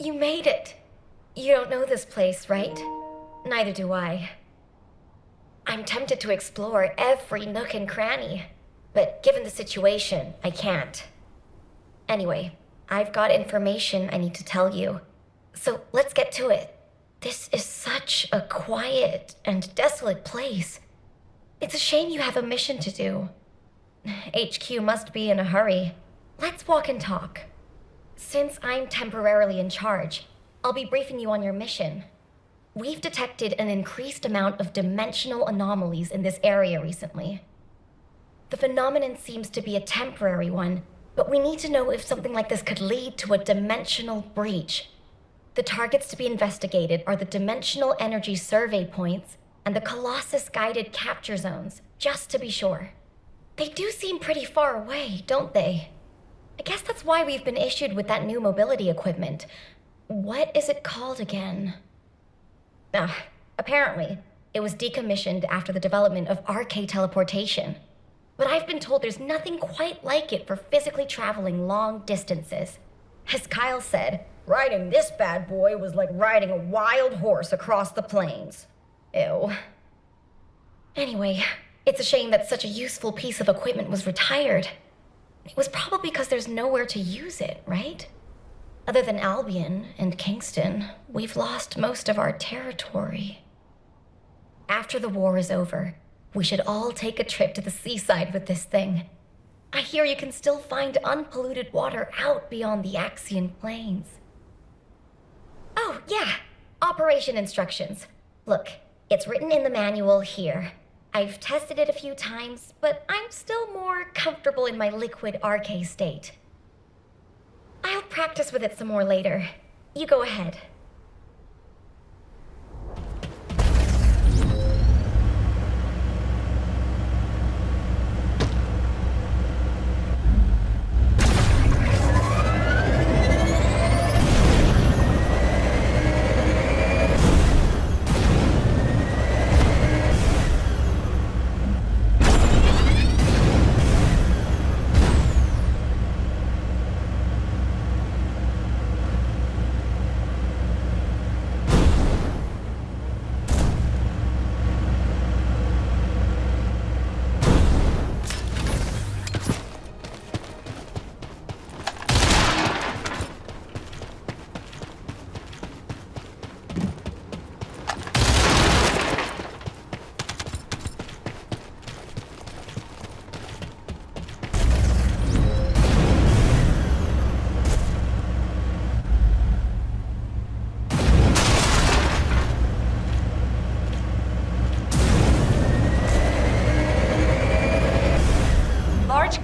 You made it. You don't know this place, right? Neither do I. I'm tempted to explore every nook and cranny, but given the situation, I can't. Anyway, I've got information I need to tell you. So let's get to it. This is such a quiet and desolate place. It's a shame you have a mission to do. HQ must be in a hurry. Let's walk and talk. Since I'm temporarily in charge, I'll be briefing you on your mission. We've detected an increased amount of dimensional anomalies in this area recently. The phenomenon seems to be a temporary one, but we need to know if something like this could lead to a dimensional breach. The targets to be investigated are the dimensional energy survey points and the Colossus guided capture zones, just to be sure. They do seem pretty far away, don't they? I guess that's why we've been issued with that new mobility equipment. What is it called again? Apparently, it was decommissioned after the development of RK teleportation. But I've been told there's nothing quite like it for physically traveling long distances. As Kyle said, riding this bad boy was like riding a wild horse across the plains. Ew. Anyway, it's a shame that such a useful piece of equipment was retired. It was probably because there's nowhere to use it, right? Other than Albion and Kingston, we've lost most of our territory. After the war is over, we should all take a trip to the seaside with this thing. I hear you can still find unpolluted water out beyond the Axian Plains. Oh, yeah, operation instructions. Look, it's written in the manual here. I've tested it a few times, but I'm still more comfortable in my liquid RK state. I'll practice with it some more later. You go ahead.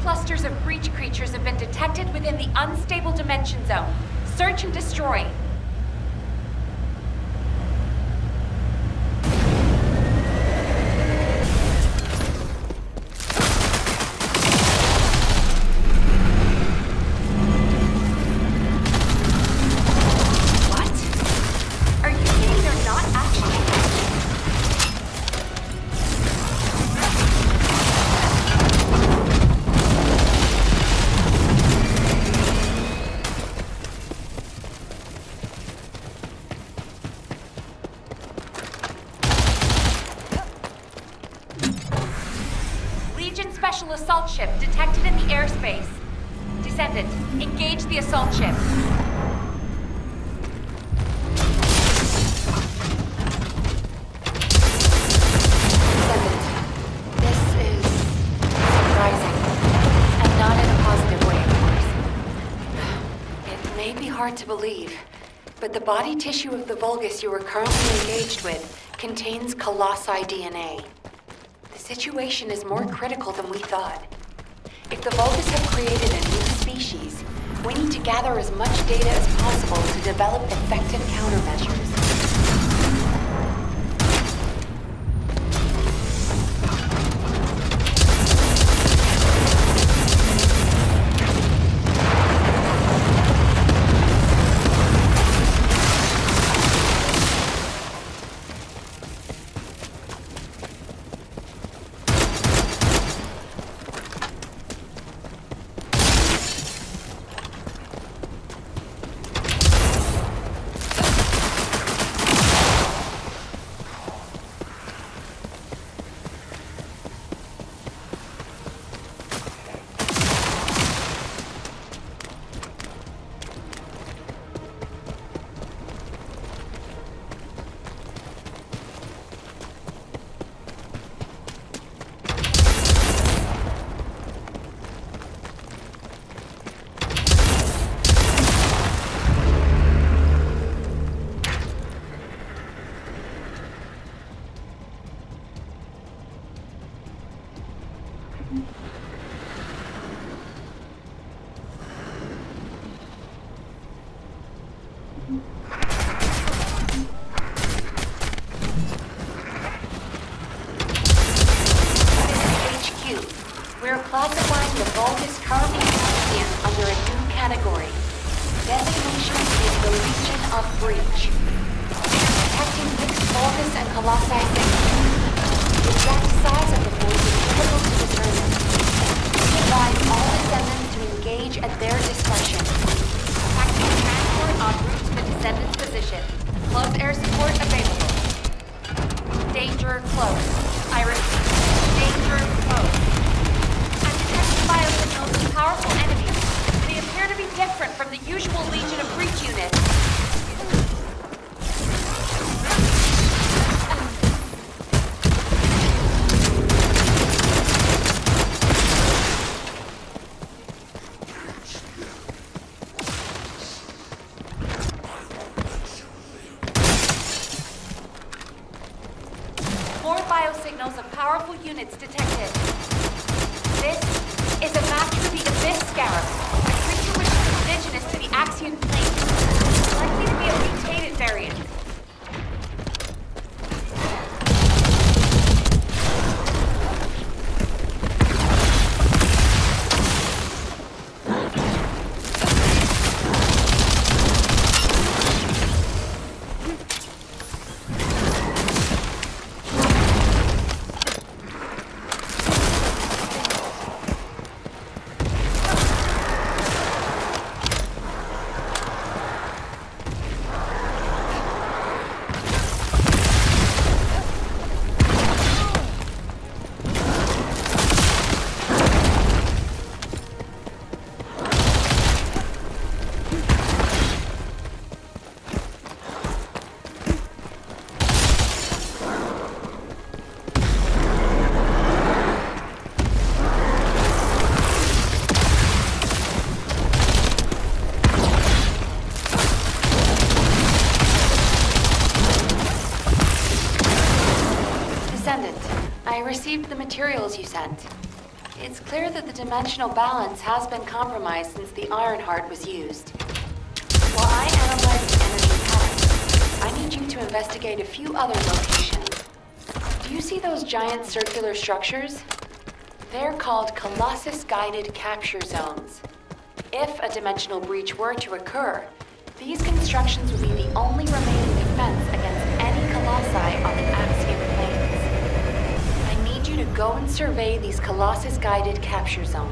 Clusters of breach creatures have been detected within the unstable dimension zone. Search and destroy. Special assault ship detected in the airspace. Descendant, engage the assault ship. Descendant, this is surprising. And not in a positive way, of course. It may be hard to believe, but the body tissue of the Vulgus you are currently engaged with contains Colossi DNA. The situation is more critical than we thought. If the Vulgus have created a new species, we need to gather as much data as possible to develop effective countermeasures. Classifying the vault is currently transient under a new category. Designation is the Legion of Breach. Detecting mixed Vulgus and Colossi signals. The exact size of the void is difficult to determine. We advise all Descendants to engage at their discretion. Tactical transport en route to the Descendants' position. Close air support available. Danger close. I repeat, danger close. I'm detecting biosignals of powerful enemies. They appear to be different from the usual Legion of Breach units. More biosignals of powerful units detected. This is a match for the Abyss Scarab, a creature which is indigenous to the Axian Plane. Likely to be a mutated variant. I received the materials you sent. It's clear that the dimensional balance has been compromised since the Ironheart was used. While I analyze the energy patterns, I need you to investigate a few other locations. Do you see those giant circular structures? They're called Colossus-guided capture zones. If a dimensional breach were to occur, these constructions would be the only remaining defense against any Colossi on the Axian Plains. I need you to go and survey these Colossus-guided capture zones.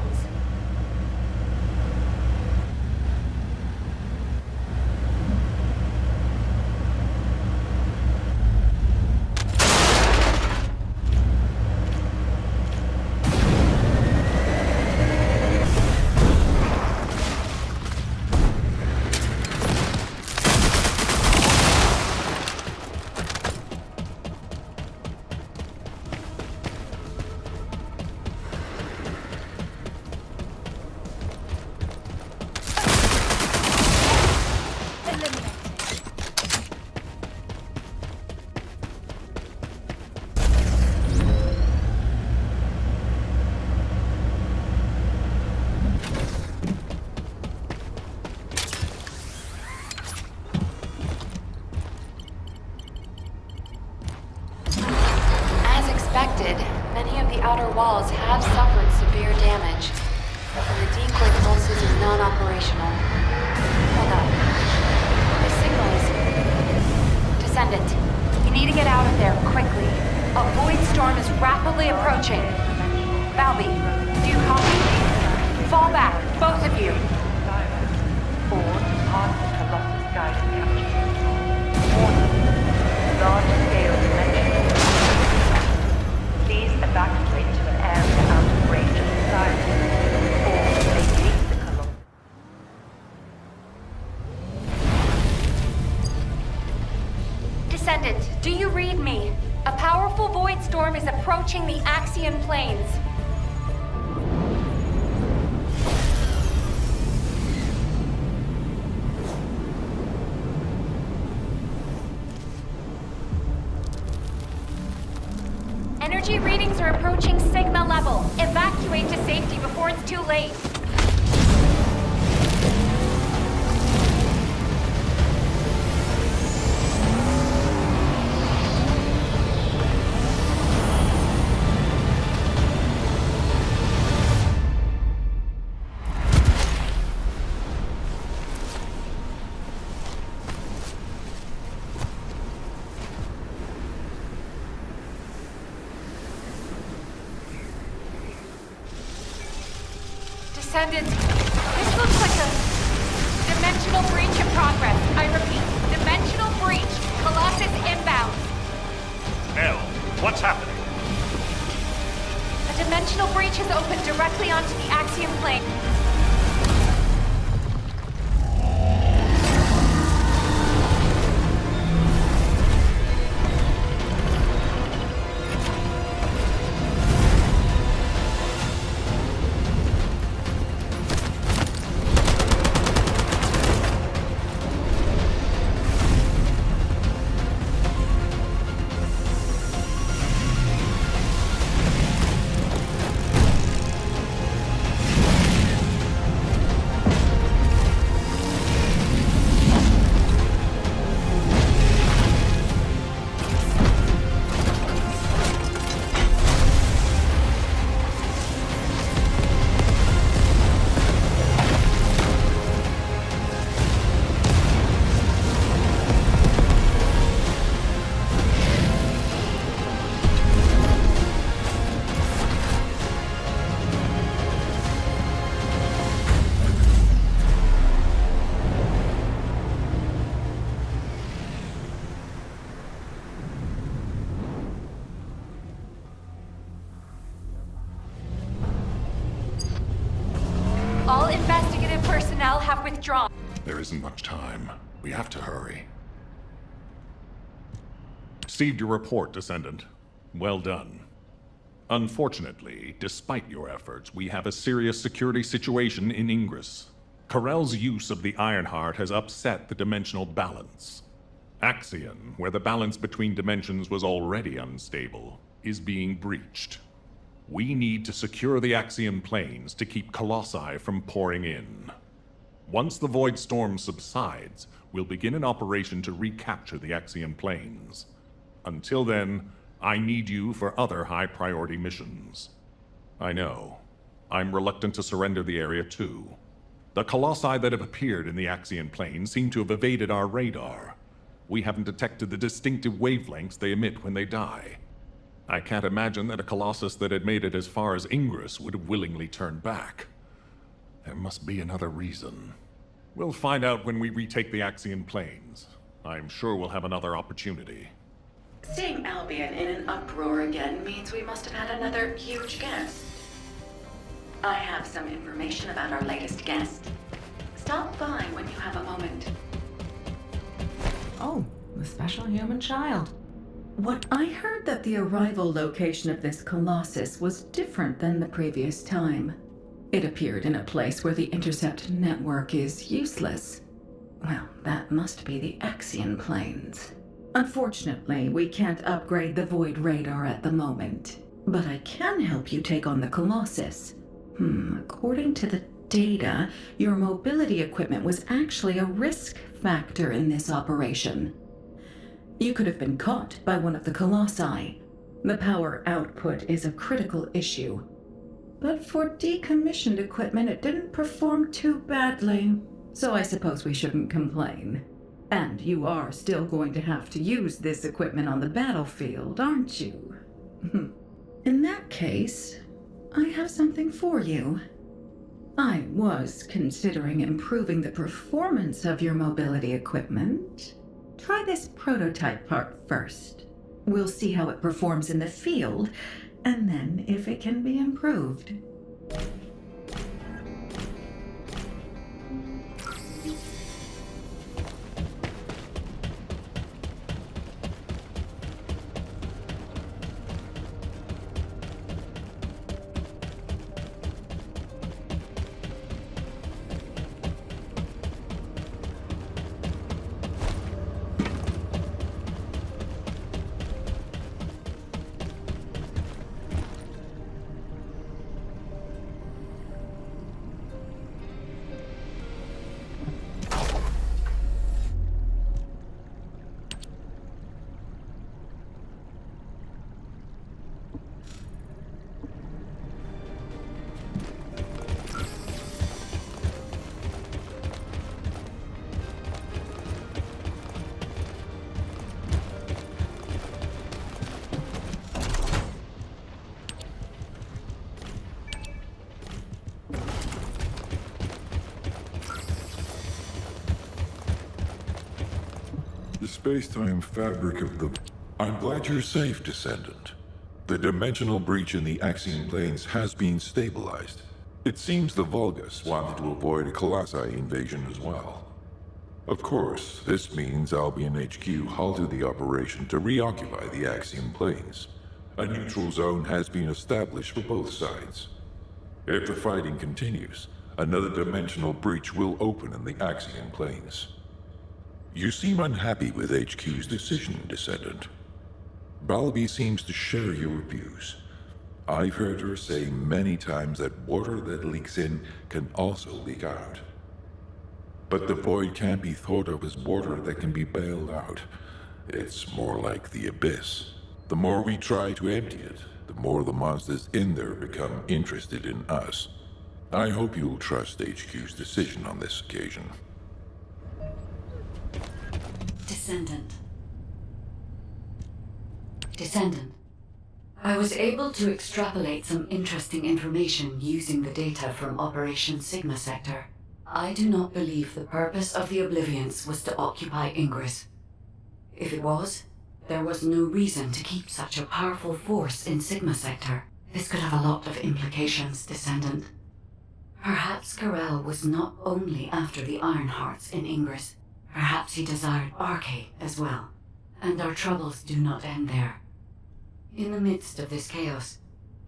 Many of the outer walls have suffered severe damage, and the decoy pulses are non-operational. Hold on. The signal is... Descendant, you need to get out of there quickly. A void storm is rapidly approaching. Valby, do you copy? Fall back, both of you. Forward past the Colossus guided capture. Warning. Large-scale dimensional. Please evacuate to an area out of range of society, or vacate the Colossus. Descendant, do you read me? A powerful void storm is approaching the Axian Plains. Energy readings are approaching Sigma level. Evacuate to safety before it's too late. Descendant, this looks like a dimensional breach in progress. I repeat, dimensional breach. Colossus inbound. Nell, what's happening? A dimensional breach has opened directly onto the Axiom plane. All investigative personnel have withdrawn. There isn't much time. We have to hurry. Received your report, Descendant. Well done. Unfortunately, despite your efforts, we have a serious security situation in Ingress. Corell's use of the Ironheart has upset the dimensional balance. Axion, where the balance between dimensions was already unstable, is being breached. We need to secure the Axiom planes to keep Colossi from pouring in. Once the Void Storm subsides, we'll begin an operation to recapture the Axiom planes. Until then, I need you for other high-priority missions. I know. I'm reluctant to surrender the area too. The Colossi that have appeared in the Axiom plane seem to have evaded our radar. We haven't detected the distinctive wavelengths they emit when they die. I can't imagine that a Colossus that had made it as far as Ingress would have willingly turned back. There must be another reason. We'll find out when we retake the Axiom planes. I'm sure we'll have another opportunity. Seeing Albion in an uproar again means we must have had another huge guest. I have some information about our latest guest. Stop by when you have a moment. Oh, the special human child. What I heard that the arrival location of this Colossus was different than the previous time. It appeared in a place where the intercept network is useless. Well, that must be the Axion planes. Unfortunately, we can't upgrade the Void radar at the moment. But I can help you take on the Colossus. According to the data, your mobility equipment was actually a risk factor in this operation. You could have been caught by one of the Colossi. The power output is a critical issue. But for decommissioned equipment, it didn't perform too badly. So I suppose we shouldn't complain. And you are still going to have to use this equipment on the battlefield, aren't you? In that case, I have something for you. I was considering improving the performance of your mobility equipment. Try this prototype part first. We'll see how it performs in the field, and then if it can be improved. space-time fabric of the... I'm glad you're safe, Descendant. The dimensional breach in the Axiom planes has been stabilized. It seems the Vulgus wanted to avoid a Colossi invasion as well. Of course, this means Albion HQ halted the operation to reoccupy the Axiom planes. A neutral zone has been established for both sides. If the fighting continues, another dimensional breach will open in the Axiom planes. You seem unhappy with HQ's decision, Descendant. Valby seems to share your views. I've heard her say many times that water that leaks in can also leak out. But the void can't be thought of as water that can be bailed out. It's more like the abyss. The more we try to empty it, the more the monsters in there become interested in us. I hope you'll trust HQ's decision on this occasion. Descendant. I was able to extrapolate some interesting information using the data from Operation Sigma Sector. I do not believe the purpose of the Oblivions was to occupy Ingress. If it was, there was no reason to keep such a powerful force in Sigma Sector. This could have a lot of implications, Descendant. Perhaps Corel was not only after the Ironhearts in Ingress. Perhaps he desired Arche as well. And our troubles do not end there. In the midst of this chaos,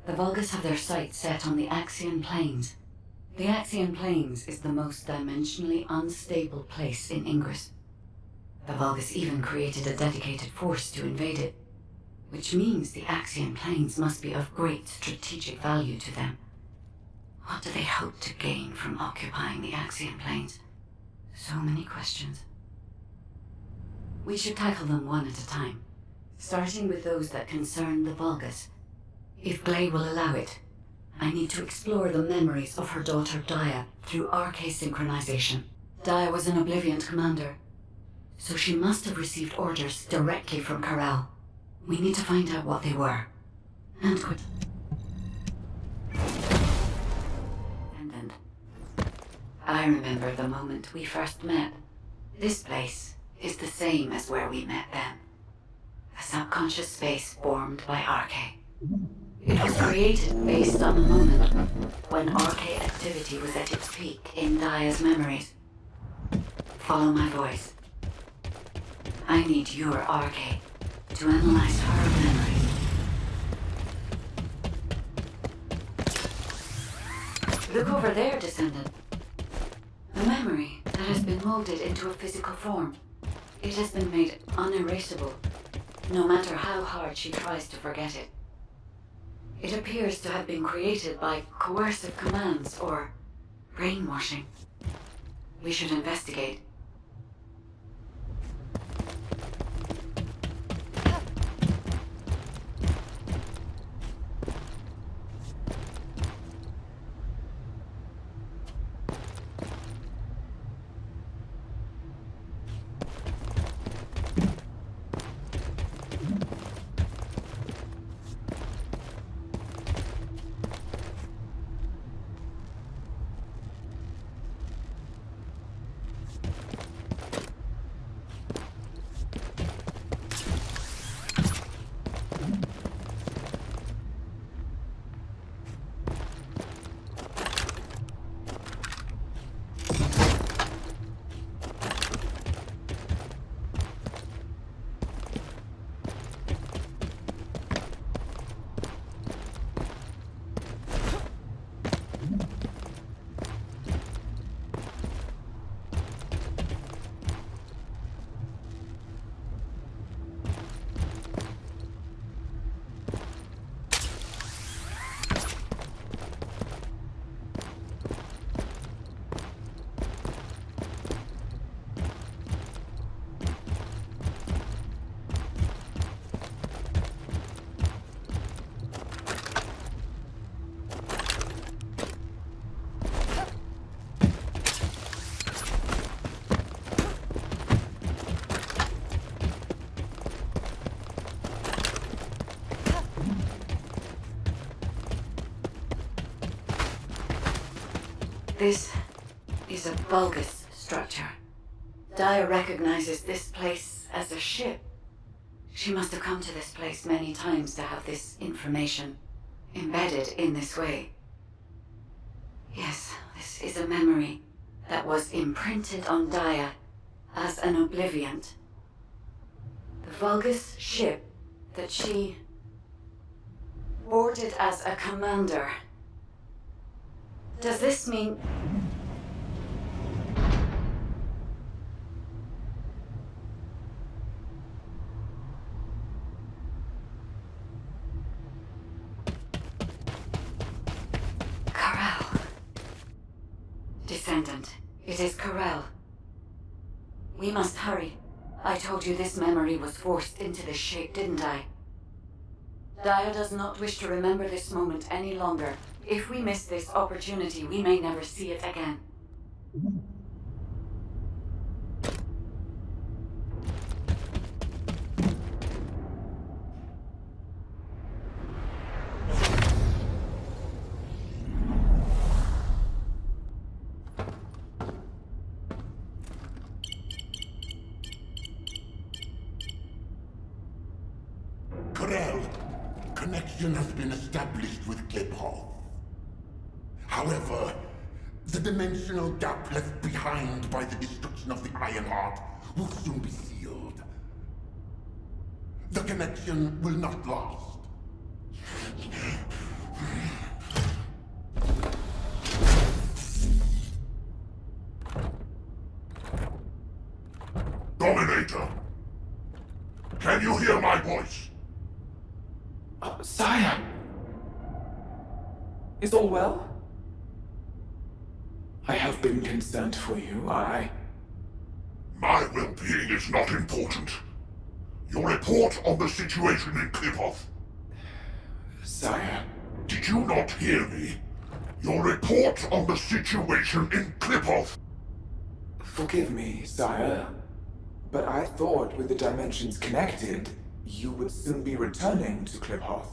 the Vulgus have their sights set on the Axion Plains. The Axion Plains is the most dimensionally unstable place in Ingress. The Vulgus even created a dedicated force to invade it, which means the Axion Plains must be of great strategic value to them. What do they hope to gain from occupying the Axion Plains? So many questions. We should tackle them one at a time, starting with those that concern the Vulgus. If Gley will allow it, I need to explore the memories of her daughter Dia through Arche synchronization. Dia was an Oblivion commander, so she must have received orders directly from Corel. We need to find out what they were. And quit. And I remember the moment we first met. This place is the same as where we met then. A subconscious space formed by Arche. It was created based on the moment when Arche activity was at its peak in Dia's memories. Follow my voice. I need your Arche to analyze her memories. Look over there, Descendant. A memory that has been molded into a physical form. It has been made unerasable, no matter how hard she tries to forget it. It appears to have been created by coercive commands or brainwashing. We should investigate. This is a Vulgus structure. Dia recognizes this place as a ship. She must have come to this place many times to have this information embedded in this way. Yes, this is a memory that was imprinted on Daya as an obliviant. The Vulgus ship that she boarded as a commander. Does this mean... Descendant, it is Corel. We must hurry. I told you this memory was forced into this shape, didn't I? Daya does not wish to remember this moment any longer. If we miss this opportunity, we may never see it again. Connection has been established with Kiffez. However, the dimensional gap left behind by the destruction of the Ironheart will soon be sealed. The connection will not last. Dominator! Can you hear my voice? Sire! Is all well? I have been concerned for you, My well-being is not important. Your report on the situation in Kiffez. Sire... Did you not hear me? Your report on the situation in Kiffez. Forgive me, sire, but I thought with the dimensions connected, you would soon be returning to Kiffez.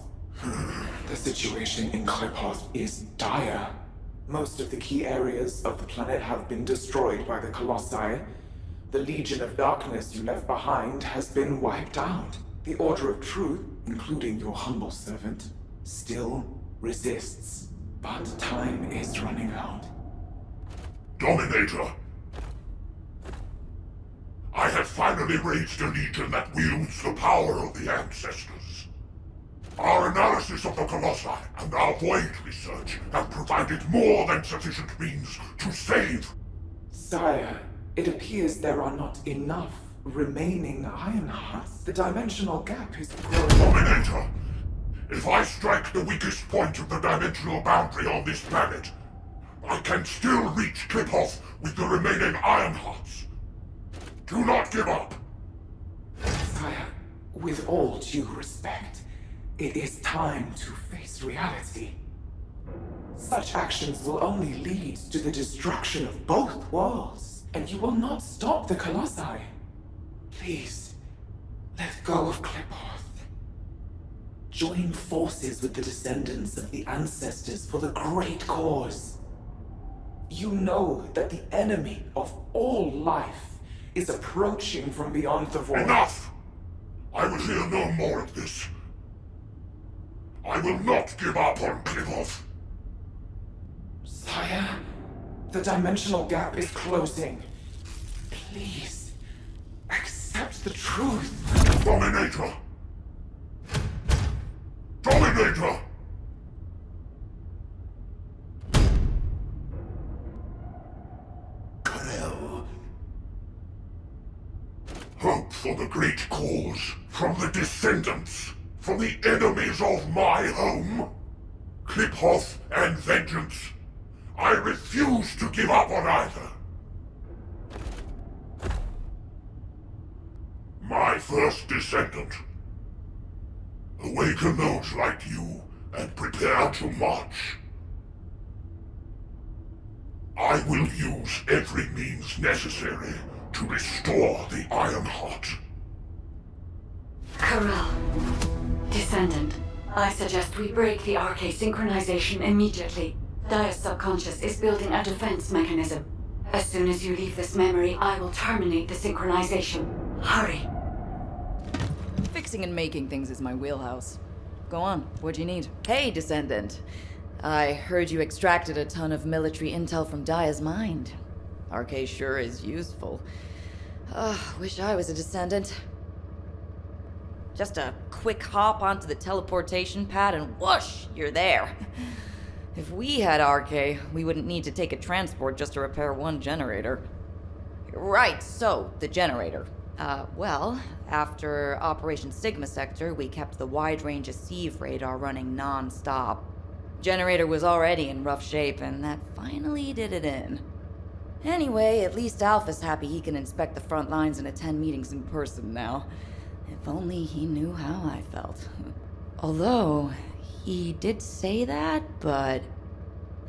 The situation in Kiffez is dire. Most of the key areas of the planet have been destroyed by the Colossi. The Legion of Darkness you left behind has been wiped out. The Order of Truth, including your humble servant, still resists. But time is running out. Dominator! I have finally raised a legion that wields the power of the ancestors. Our analysis of the Colossi and our void research have provided more than sufficient means to save. Sire, it appears there are not enough remaining Ironhearts. The dimensional gap is growing. Dominator! If I strike the weakest point of the dimensional boundary on this planet, I can still reach Kiffez with the remaining Ironhearts. Do not give up! Sire, with all due respect, it is time to face reality. Such actions will only lead to the destruction of both worlds, and you will not stop the Colossi. Please, let go of Kiffez. Join forces with the descendants of the ancestors for the great cause. You know that the enemy of all life is approaching from beyond the void. Enough! I will hear no more of this. I will not give up on Kiffez. Sire, the dimensional gap is closing. Please, accept the truth. Dominator! Dominator! Hope for the great cause, from the descendants, from the enemies of my home. Kiffez and vengeance. I refuse to give up on either. My first descendant. Awaken those like you, and prepare to march. I will use every means necessary to restore the Ironheart. Corel. Descendant, I suggest we break the RK synchronization immediately. Daya's subconscious is building a defense mechanism. As soon as you leave this memory, I will terminate the synchronization. Hurry. Fixing and making things is my wheelhouse. Go on, what'd you need? Hey, Descendant. I heard you extracted a ton of military intel from Daya's mind. RK sure is useful. Wish I was a Descendant. Just a quick hop onto the teleportation pad and whoosh, you're there. If we had RK, we wouldn't need to take a transport just to repair one generator. Right, so, the generator. Well, after Operation Sigma Sector, we kept the wide-range Sieve radar running non-stop. Generator was already in rough shape, and that finally did it in. Anyway, at least Alpha's happy he can inspect the front lines and attend meetings in person now. If only he knew how I felt. Although, he did say that, but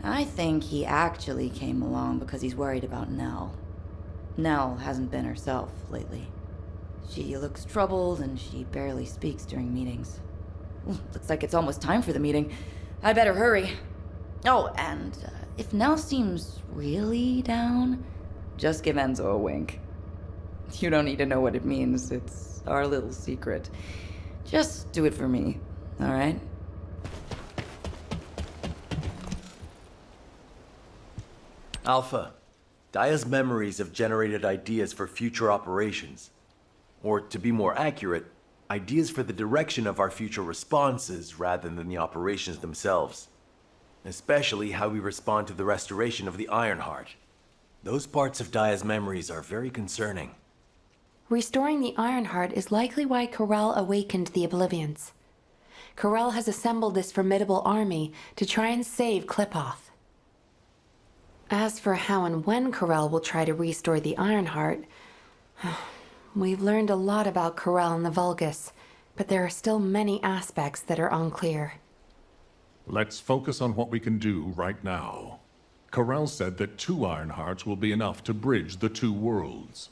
I think he actually came along because he's worried about Nell. Nell hasn't been herself lately. She looks troubled and she barely speaks during meetings. Looks like it's almost time for the meeting. I better hurry. Oh, and if Nell seems really down, just give Enzo a wink. You don't need to know what it means. It's our little secret. Just do it for me, all right? Alpha, Daya's memories have generated ideas for future operations. Or, to be more accurate, ideas for the direction of our future responses rather than the operations themselves. Especially how we respond to the restoration of the Ironheart. Those parts of Daya's memories are very concerning. Restoring the Ironheart is likely why Corel awakened the Oblivions. Corel has assembled this formidable army to try and save Klipoth. As for how and when Corel will try to restore the Ironheart, we've learned a lot about Corel and the Vulgus, but there are still many aspects that are unclear. Let's focus on what we can do right now. Corel said that 2 Ironhearts will be enough to bridge the 2 worlds.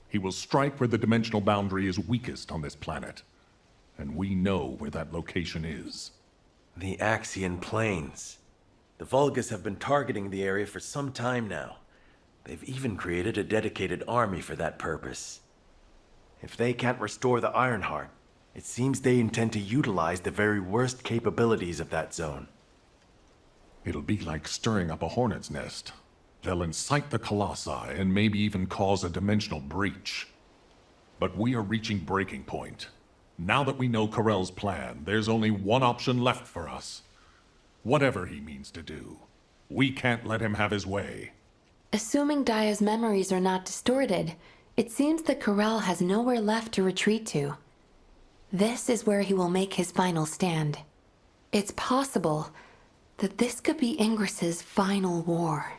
He will strike where the dimensional boundary is weakest on this planet. And we know where that location is. The Axian Plains. The Vulgus have been targeting the area for some time now. They've even created a dedicated army for that purpose. If they can't restore the Ironheart, it seems they intend to utilize the very worst capabilities of that zone. It'll be like stirring up a hornet's nest. They'll incite the Colossi and maybe even cause a dimensional breach. But we are reaching breaking point. Now that we know Corel's plan, there's only one option left for us. Whatever he means to do, we can't let him have his way. Assuming Daya's memories are not distorted, it seems that Corel has nowhere left to retreat to. This is where he will make his final stand. It's possible that this could be Ingris's final war.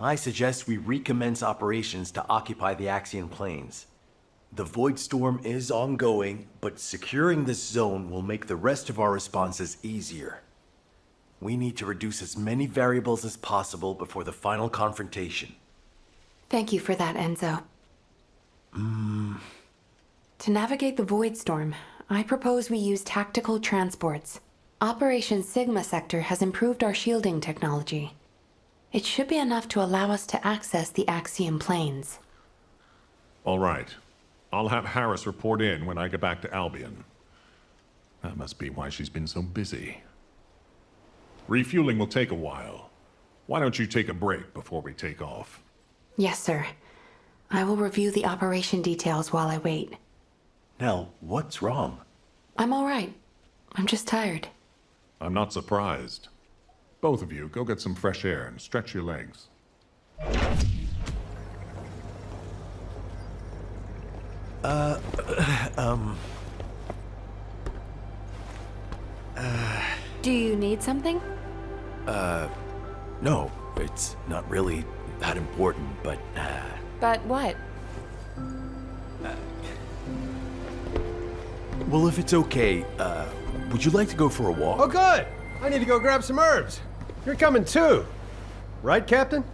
I suggest we recommence operations to occupy the Axian Plains. The Void Storm is ongoing, but securing this zone will make the rest of our responses easier. We need to reduce as many variables as possible before the final confrontation. Thank you for that, Enzo. To navigate the Void Storm, I propose we use tactical transports. Operation Sigma Sector has improved our shielding technology. It should be enough to allow us to access the Axian Plains. All right. I'll have Harris report in when I get back to Albion. That must be why she's been so busy. Refueling will take a while. Why don't you take a break before we take off? Yes, sir. I will review the operation details while I wait. Nell, what's wrong? I'm all right. I'm just tired. I'm not surprised. Both of you, go get some fresh air and stretch your legs. Do you need something? No, it's not really that important, but, But what? Well, if it's okay, would you like to go for a walk? Oh, good! I need to go grab some herbs. You're coming too. Right, Captain?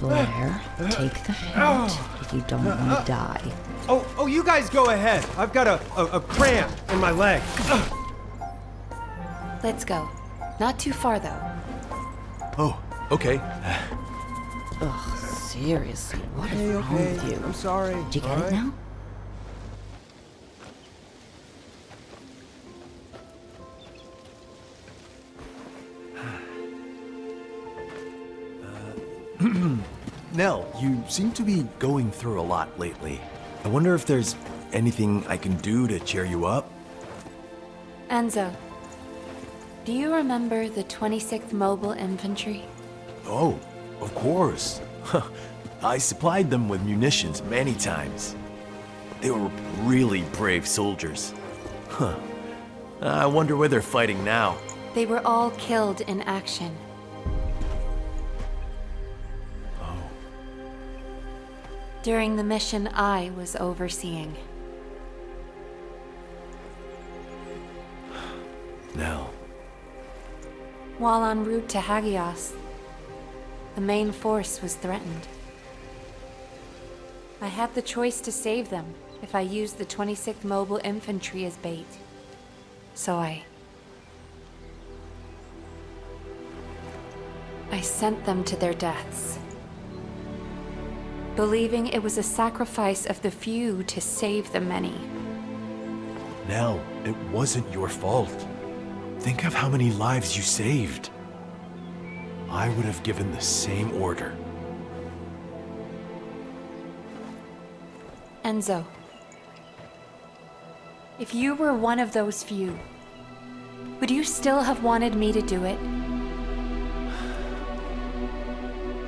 Blair, take the hint if you don't want to die. Oh, you guys go ahead. I've got a cramp in my leg. Let's go. Not too far, though. Oh, okay. Ugh, Seriously, what is wrong with you? I'm sorry. Did you get it now? Nell, you seem to be going through a lot lately. I wonder if there's anything I can do to cheer you up? Enzo, do you remember the 26th Mobile Infantry? Oh, of course. I supplied them with munitions many times. They were really brave soldiers. Huh. I wonder where they're fighting now. They were all killed in action. During the mission I was overseeing. Nell. While en route to Hagios, the main force was threatened. I had the choice to save them if I used the 26th Mobile Infantry as bait. So I sent them to their deaths, believing it was a sacrifice of the few to save the many. Nell, it wasn't your fault. Think of how many lives you saved. I would have given the same order. Enzo, if you were one of those few, would you still have wanted me to do it?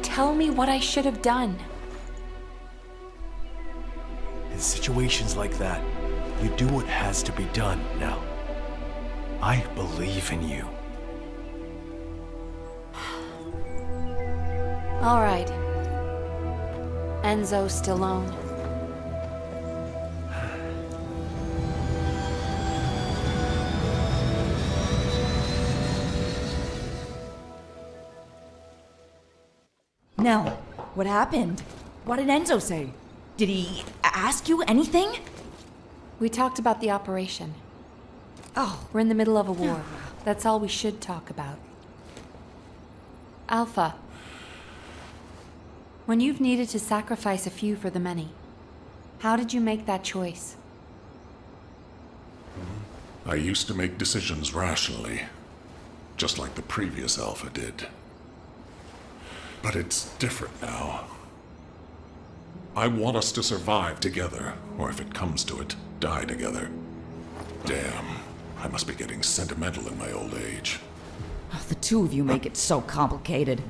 Tell me what I should have done. In situations like that, you do what has to be done, Nell. I believe in you. All right. Enzo Stallone. Nell, what happened? What did Enzo say? Did he ask you anything? We talked about the operation. Oh, we're in the middle of a war. That's all we should talk about. Alpha, when you've needed to sacrifice a few for the many, how did you make that choice? I used to make decisions rationally, just like the previous Alpha did. But it's different now. I want us to survive together, or if it comes to it, die together. Damn, I must be getting sentimental in my old age. Oh, the two of you make it so complicated.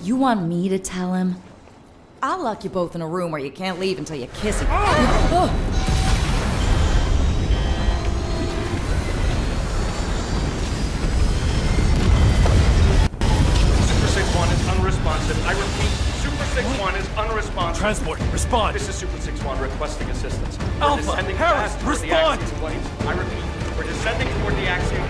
You want me to tell him? I'll lock you both in a room where you can't leave until you kiss him. Super 6-1 is unresponsive. I repeat, Super 6-1 is unresponsive. Transport, respond. This is Super 6-1 requesting assistance. We're Alpha, descending Harris, fast toward respond! The Axiom planes. I repeat, we're descending toward the Axiom.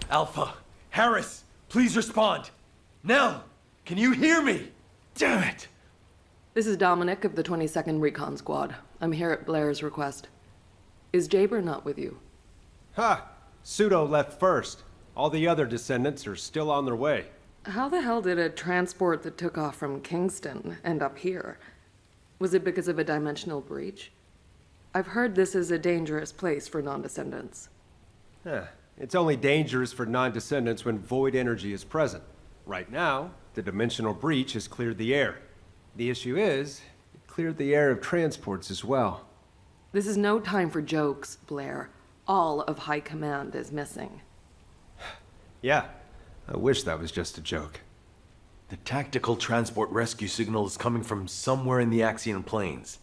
Alpha, Harris, please respond. Nell, can you hear me? Damn it! This is Dominic of the 22nd Recon Squad. I'm here at Blair's request. Is Jaber not with you? Ha! Pseudo left first. All the other descendants are still on their way. How the hell did a transport that took off from Kingston end up here? Was it because of a dimensional breach? I've heard this is a dangerous place for non-descendants. It's only dangerous for non-descendants when void energy is present. Right now, the dimensional breach has cleared the air. The issue is, it cleared the air of transports as well. This is no time for jokes, Blair. All of High Command is missing. Yeah, I wish that was just a joke. The tactical transport rescue signal is coming from somewhere in the Axian plains.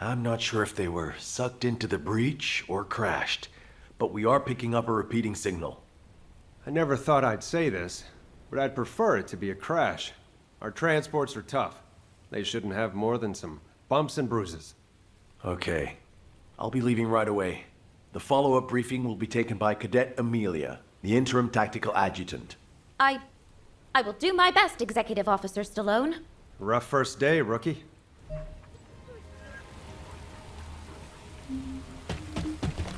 I'm not sure if they were sucked into the breach or crashed, but we are picking up a repeating signal. I never thought I'd say this, but I'd prefer it to be a crash. Our transports are tough. They shouldn't have more than some bumps and bruises. Okay. I'll be leaving right away. The follow-up briefing will be taken by Cadet Amelia, the interim tactical adjutant. I I will do my best, Executive Officer Stallone. Rough first day, rookie.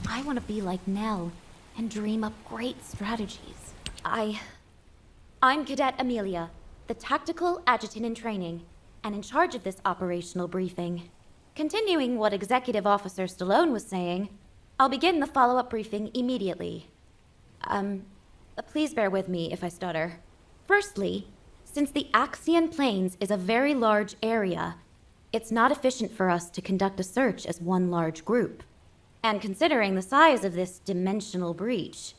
I want to be like Nell and dream up great strategies. I'm Cadet Amelia, the tactical adjutant in training, and in charge of this operational briefing. Continuing what Executive Officer Stallone was saying, I'll begin the follow-up briefing immediately. Please bear with me if I stutter. Firstly, since the Axian Plains is a very large area, it's not efficient for us to conduct a search as one large group. And considering the size of this dimensional breach,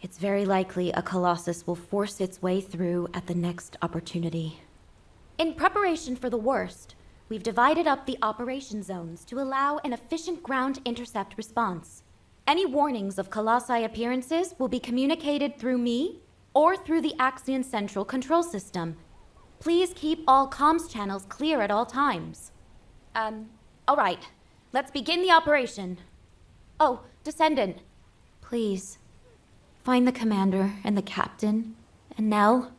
it's very likely a Colossus will force its way through at the next opportunity. In preparation for the worst, we've divided up the operation zones to allow an efficient ground intercept response. Any warnings of Colossi appearances will be communicated through me or through the Axion Central Control System. Please keep all comms channels clear at all times. All right. Let's begin the operation. Oh, Descendant. Please. Find the commander and the captain and Nell.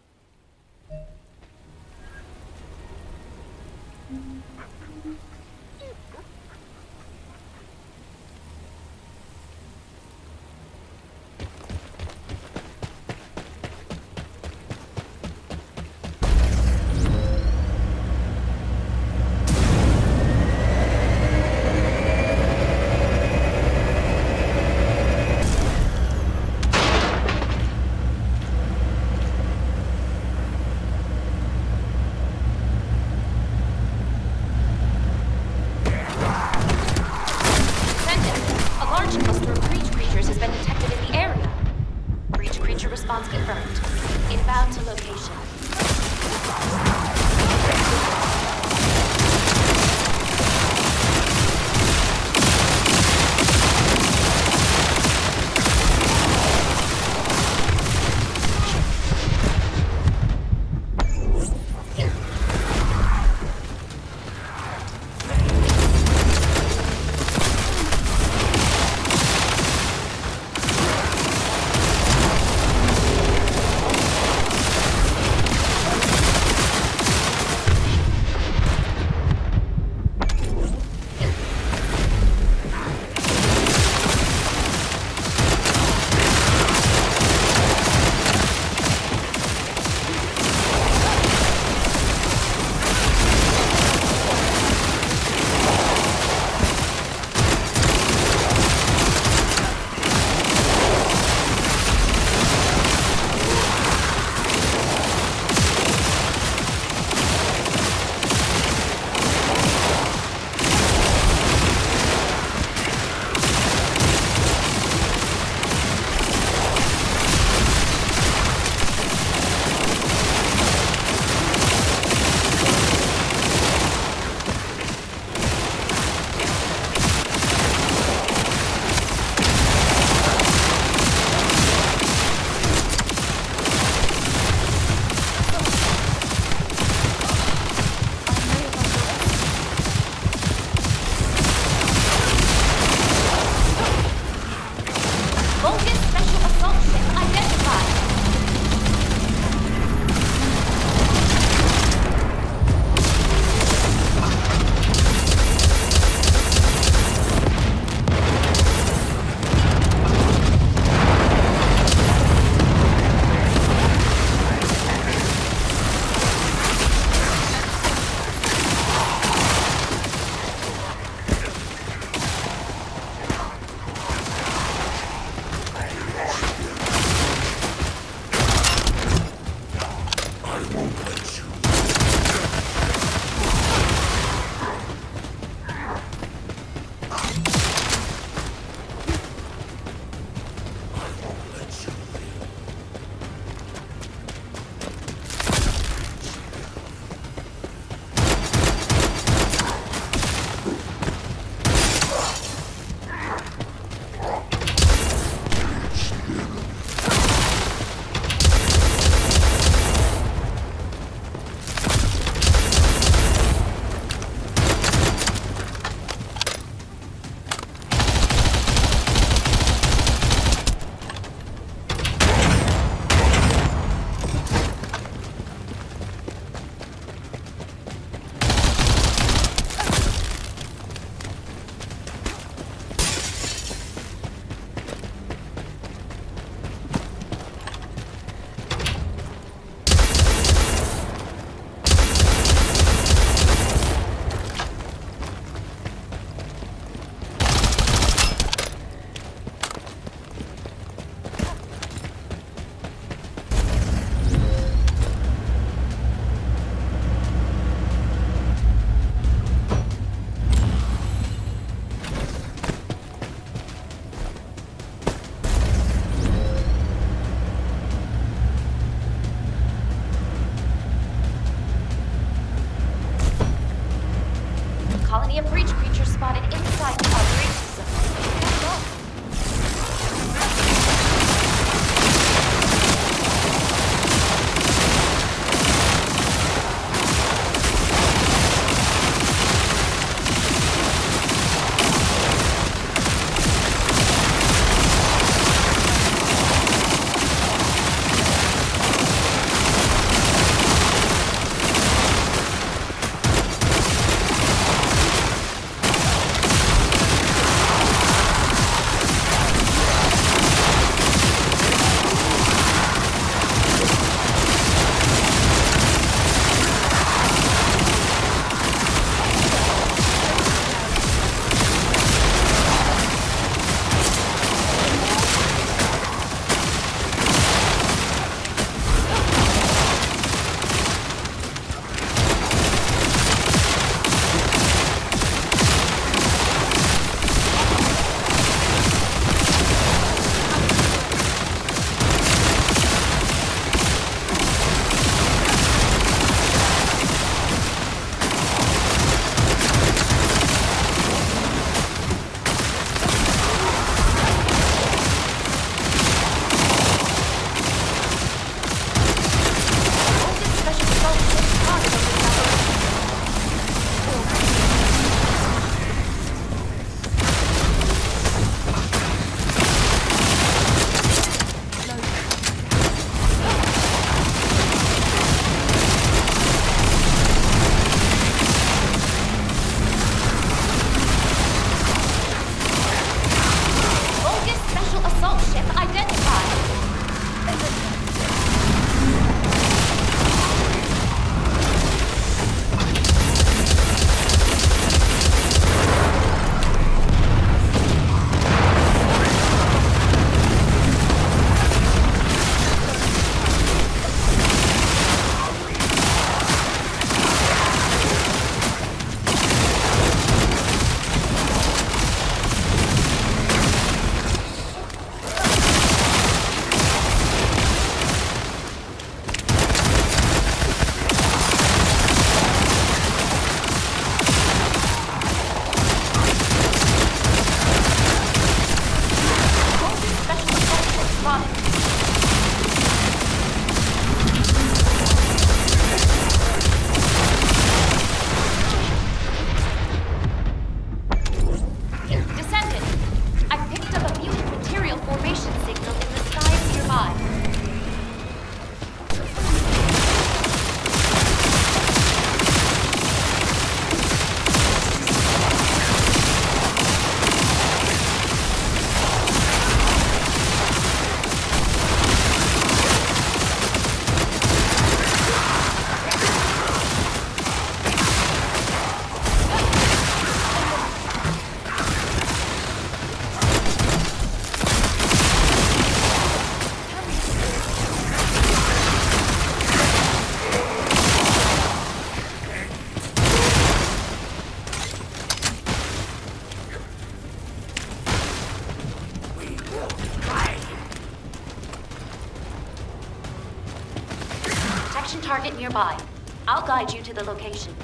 target nearby. I'll guide you to the location.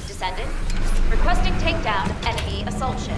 Descendant, requesting takedown of enemy assault ship.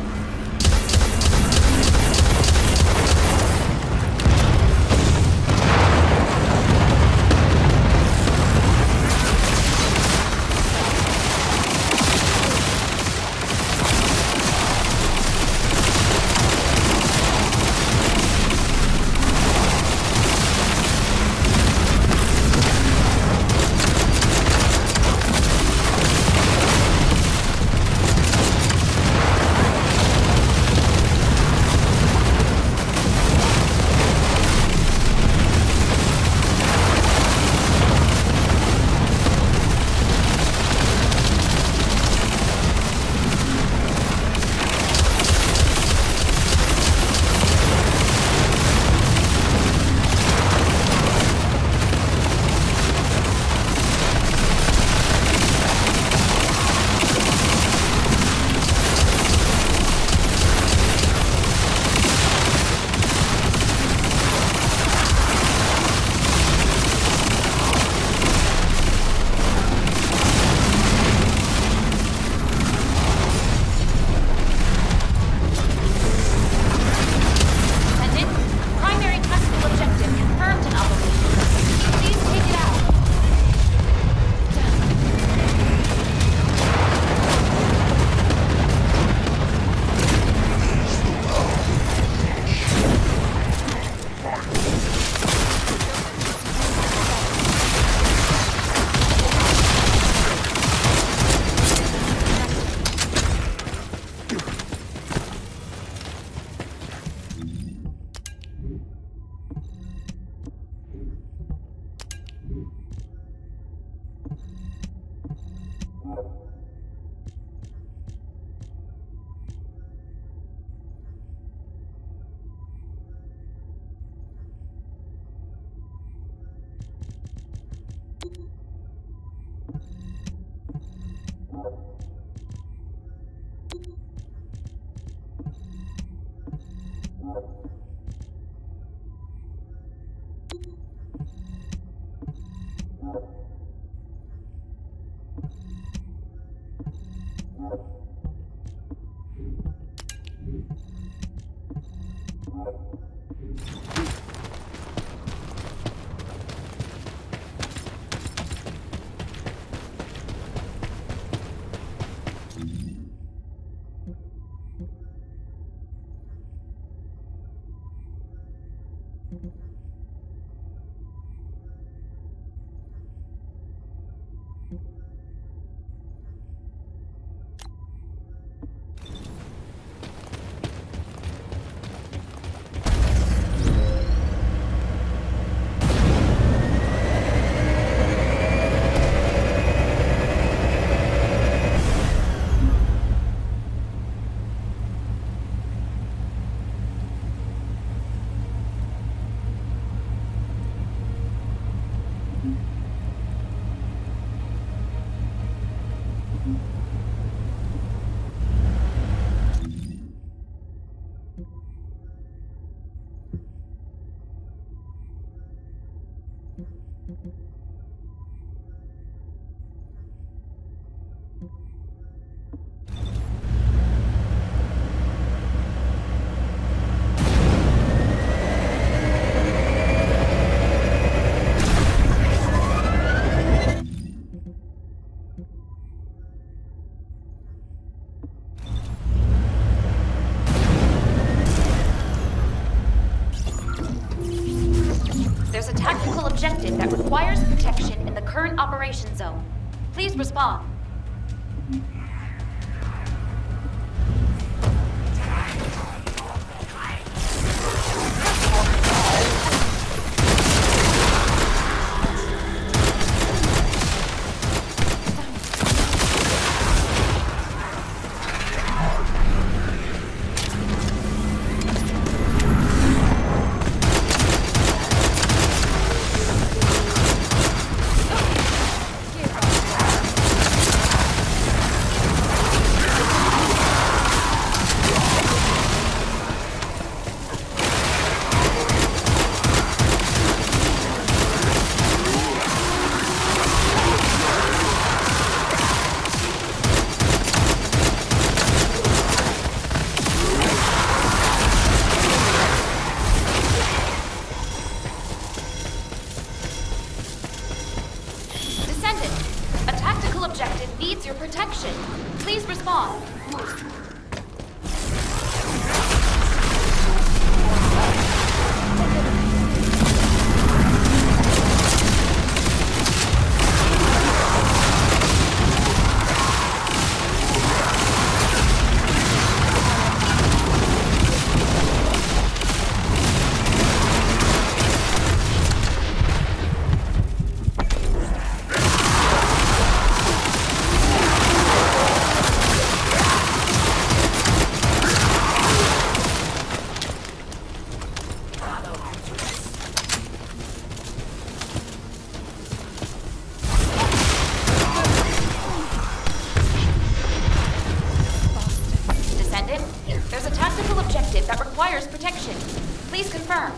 Objective that requires protection in the current operation zone. Please respond. Please respond. There's a tactical objective that requires protection. Please confirm.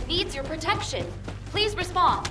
Needs your protection. Please respond.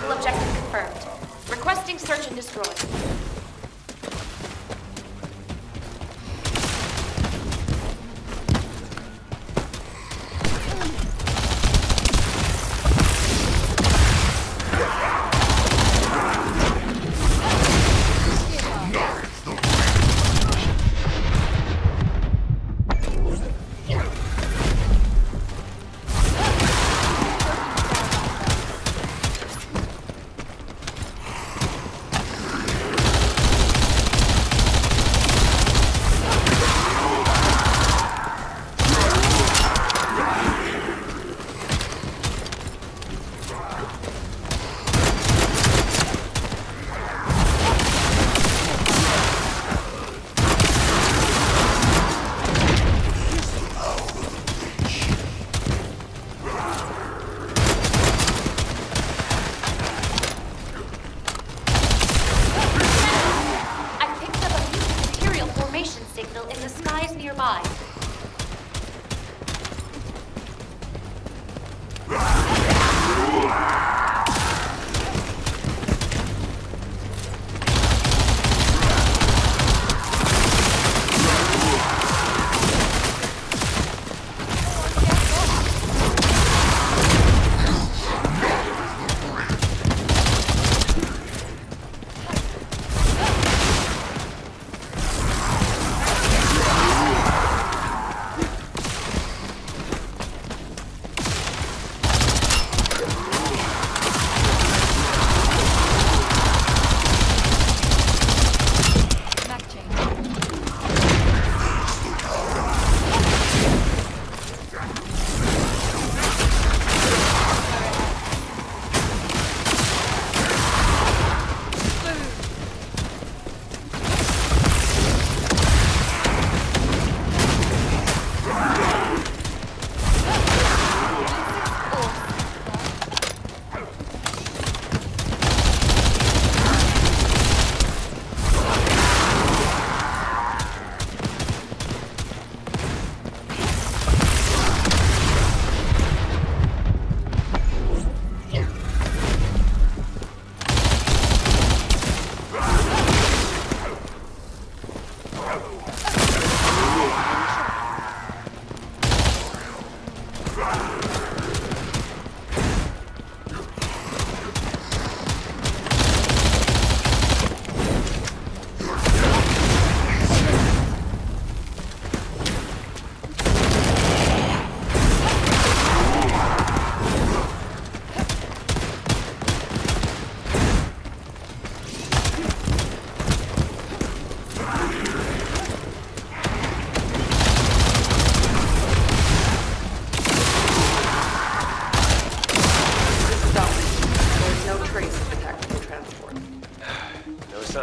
Tactical objective confirmed. Requesting search and destroy.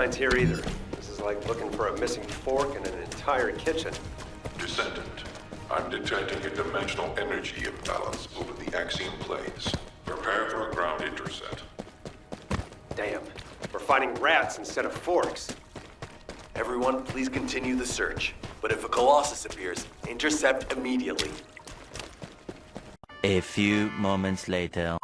signs here either. This is like looking for a missing fork in an entire kitchen. Descendant, I'm detecting a dimensional energy imbalance over the axiom planes. Prepare for a ground intercept. Damn, we're finding rats instead of forks. Everyone, please continue the search. But if a Colossus appears, intercept immediately. A few moments later.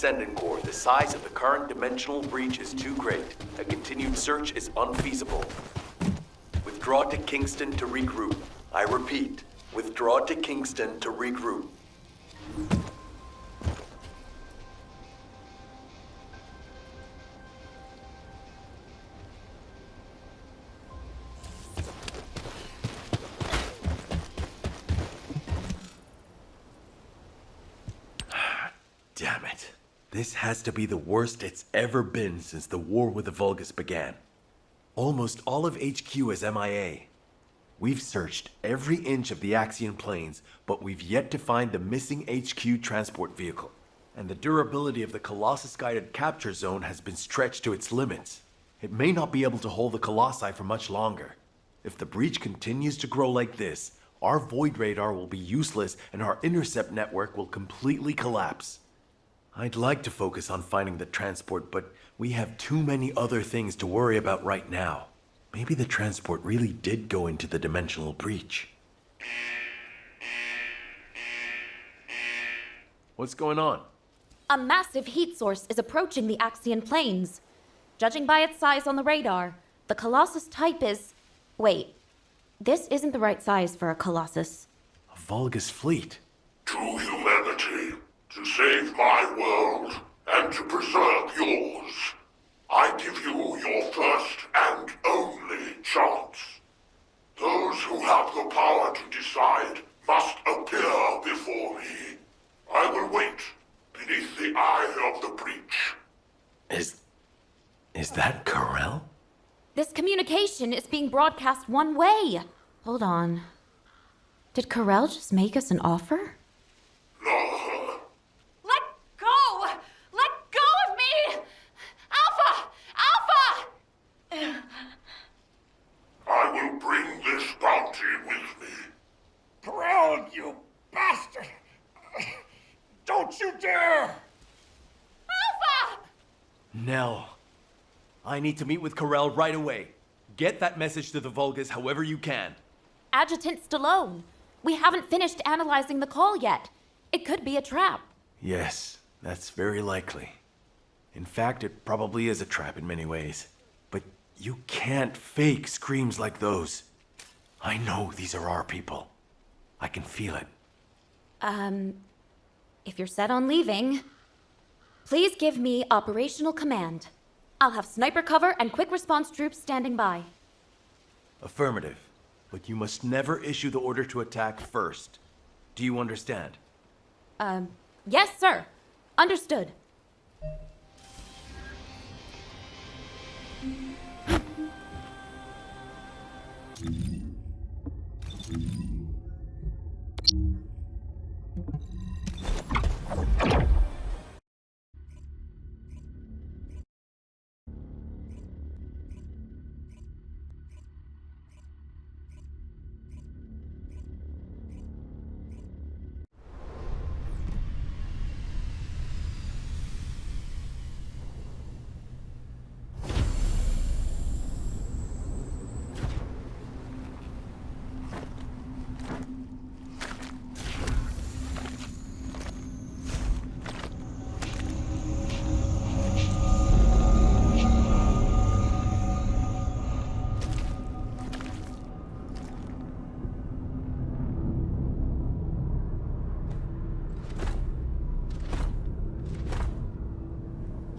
Descendant Core, the size of the current dimensional breach is too great. A continued search is unfeasible. Withdraw to Kingston to regroup. I repeat, withdraw to Kingston to regroup. Damn it. This has to be the worst it's ever been since the war with the Vulgus began. Almost all of HQ is MIA. We've searched every inch of the Axian plains, but we've yet to find the missing HQ transport vehicle. And the durability of the Colossus-guided capture zone has been stretched to its limits. It may not be able to hold the Colossi for much longer. If the breach continues to grow like this, our void radar will be useless and our intercept network will completely collapse. I'd like to focus on finding the transport, but we have too many other things to worry about right now. Maybe the transport really did go into the dimensional breach. What's going on? A massive heat source is approaching the Axian plains. Judging by its size on the radar, the Colossus type is... Wait, this isn't the right size for a Colossus. A Vulgus fleet. To humanity, to save my world, and to preserve yours, I give you your first and only chance. Those who have the power to decide must appear before me. I will wait beneath the eye of the breach. Is that Corel? This communication is being broadcast one way. Hold on. Did Corel just make us an offer? No. Let go! Let go of me! Alpha! Alpha! I will bring this bounty with me. Corral, you bastard! Don't you dare! Alpha! Nell, I need to meet with Corel right away. Get that message to the Vulgus however you can. Adjutant Stallone, we haven't finished analyzing the call yet. It could be a trap. Yes, that's very likely. In fact, it probably is a trap in many ways. But you can't fake screams like those. I know these are our people. I can feel it. If you're set on leaving, please give me operational command. I'll have sniper cover and quick response troops standing by. Affirmative. But you must never issue the order to attack first. Do you understand? Yes, sir. Understood.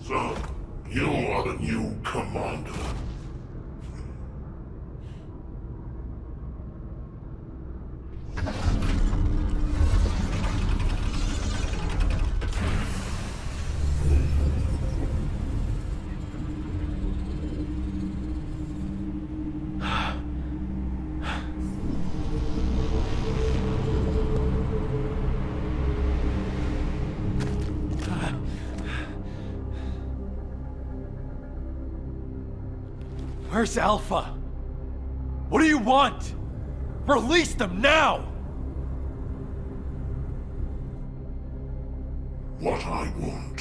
So, you are the new commander. Where's Alpha? What do you want? Release them now! What I want.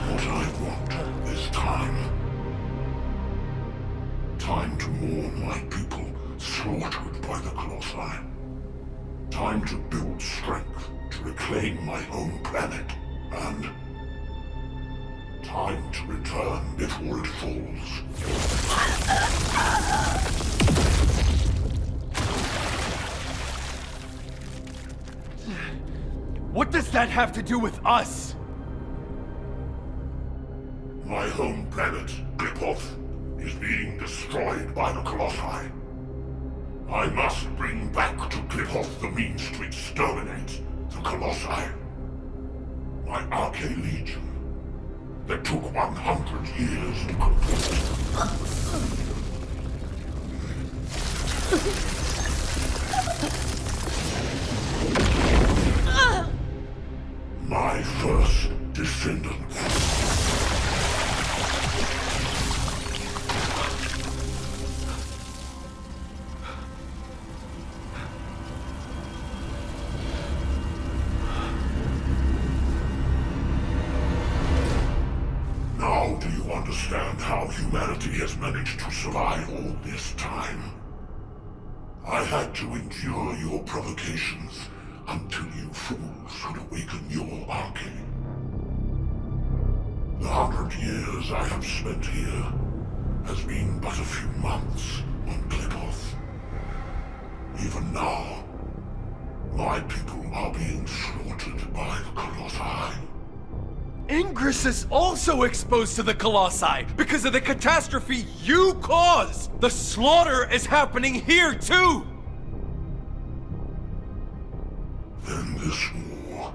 What I want this time. all my people slaughtered by the Colossi. Time to build strength to reclaim my home planet, and time to return before it falls. What does that have to do with us? My home planet, Clipoth, is being destroyed by the Colossi. I must bring back to Clipoth the means to exterminate the Colossi. My Archlegion, that took 100 years to complete. My first descendants. Now do you understand how humanity has managed to survive all this time? I had to endure your provocations until you fools could awaken your Arche. The 100 years I have spent here has been but a few months on Clipoth. Even now, my people are being slaughtered by the Colossi. Ingress is also exposed to the Colossi because of the catastrophe you caused! The slaughter is happening here too! Then this war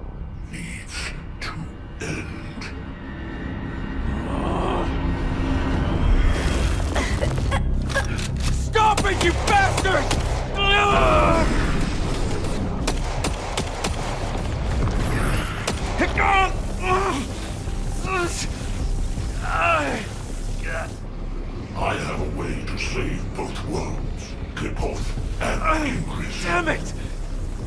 needs to end. Stop it, you bastard! I have a way to save both worlds, Clipoth and Ingress. Damn it!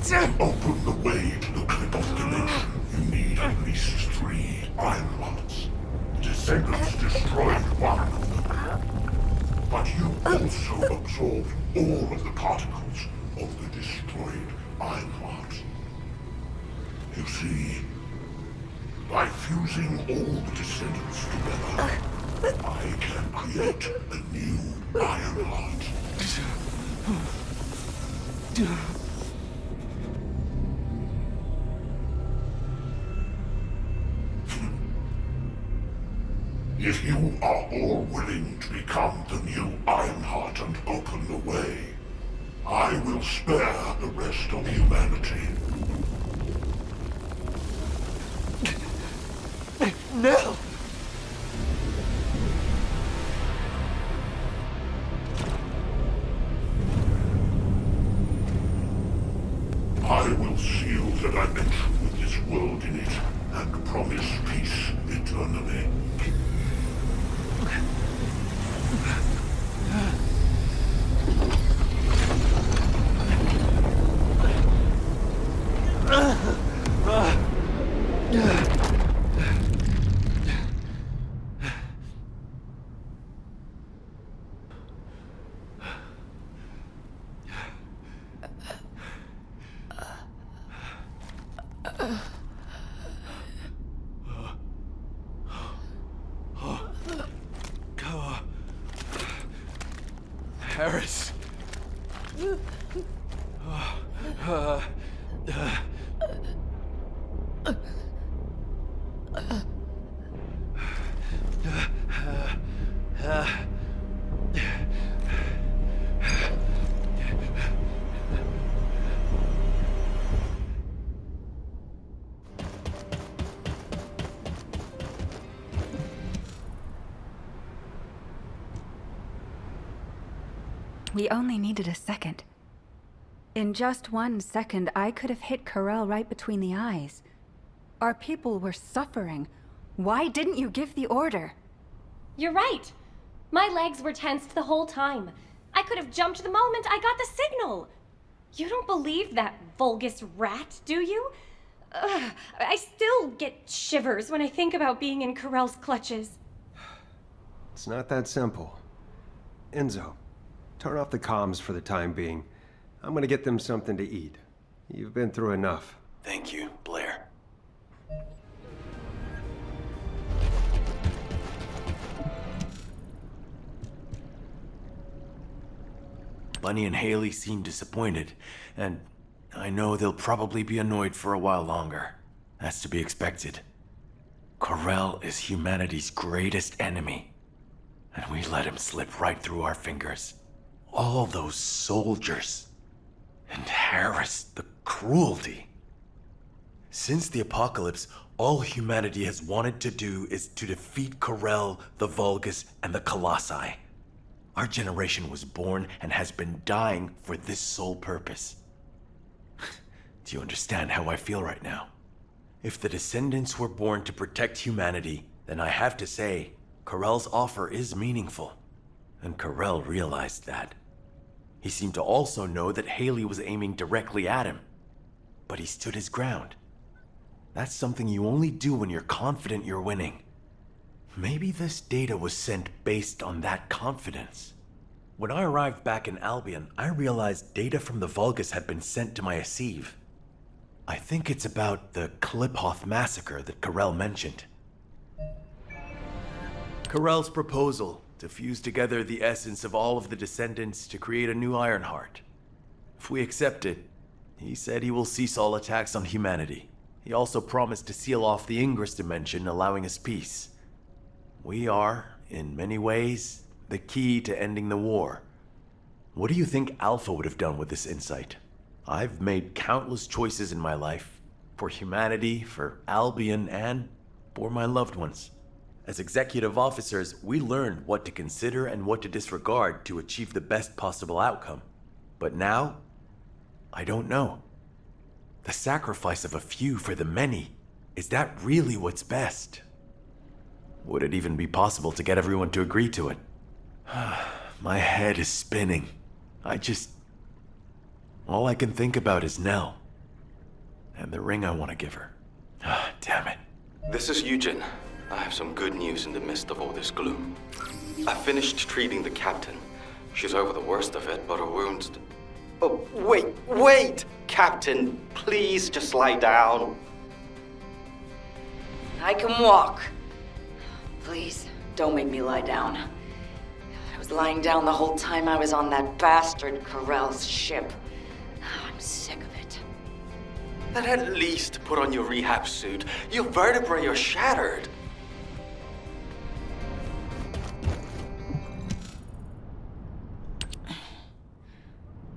To open the way to the Clipoth dimension, you need at least 3 iron rods. Descendants destroyed one of them. But you also absorbed all of the particles of the destroyed iron rods. You see, by fusing all the descendants together, I can create a new iron rod. If you are all willing to become the new Ironheart and open the way, I will spare the rest of humanity. Nell! I will seal the dimension with this world in it and promise peace eternally. Harris. We only needed a second. In just 1 second, I could have hit Corell right between the eyes. Our people were suffering. Why didn't you give the order? You're right. My legs were tensed the whole time. I could have jumped the moment I got the signal. You don't believe that vulgus rat, do you? I still get shivers when I think about being in Corell's clutches. It's not that simple. Enzo, Turn off the comms for the time being. I'm gonna get them something to eat. You've been through enough. Thank you, Blair. Bunny and Haley seem disappointed, and I know they'll probably be annoyed for a while longer. That's to be expected. Corell is humanity's greatest enemy, and we let him slip right through our fingers. All those soldiers. And Harris, the cruelty. Since the apocalypse, all humanity has wanted to do is to defeat Corell, the Vulgus, and the Colossi. Our generation was born and has been dying for this sole purpose. Do you understand how I feel right now? If the Descendants were born to protect humanity, then I have to say, Corell's offer is meaningful. And Corell realized that. He seemed to also know that Haley was aiming directly at him. But he stood his ground. That's something you only do when you're confident you're winning. Maybe this data was sent based on that confidence. When I arrived back in Albion, I realized data from the Vulgus had been sent to my Asive. I think it's about the Kliphoth massacre that Corell mentioned. Corell's proposal to fuse together the essence of all of the Descendants to create a new Ironheart. If we accept it, he said he will cease all attacks on humanity. He also promised to seal off the Ingress dimension, allowing us peace. We are, in many ways, the key to ending the war. What do you think Alpha would have done with this insight? I've made countless choices in my life. For humanity, for Albion, and for my loved ones. As executive officers, we learned what to consider and what to disregard to achieve the best possible outcome. But now, I don't know. The sacrifice of a few for the many, is that really what's best? Would it even be possible to get everyone to agree to it? My head is spinning. All I can think about is Nell. And the ring I want to give her. Damn it. This is Eugen. I have some good news in the midst of all this gloom. I finished treating the captain. She's over the worst of it, but her wounds... Oh, wait! Captain, please just lie down. I can walk. Please, don't make me lie down. I was lying down the whole time I was on that bastard Corell's ship. I'm sick of it. Then at least put on your rehab suit. Your vertebrae are shattered.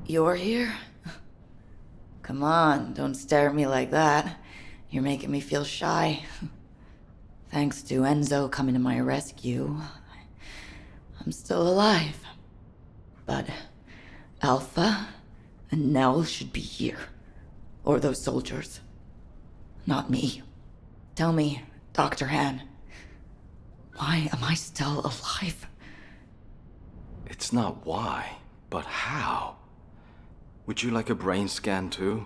You're here? Come on, don't stare at me like that. You're making me feel shy. Thanks to Enzo coming to my rescue, I'm still alive. But Alpha and Nell should be here. Or those soldiers. Not me. Tell me, Dr. Han, why am I still alive? It's not why, but how. Would you like a brain scan too?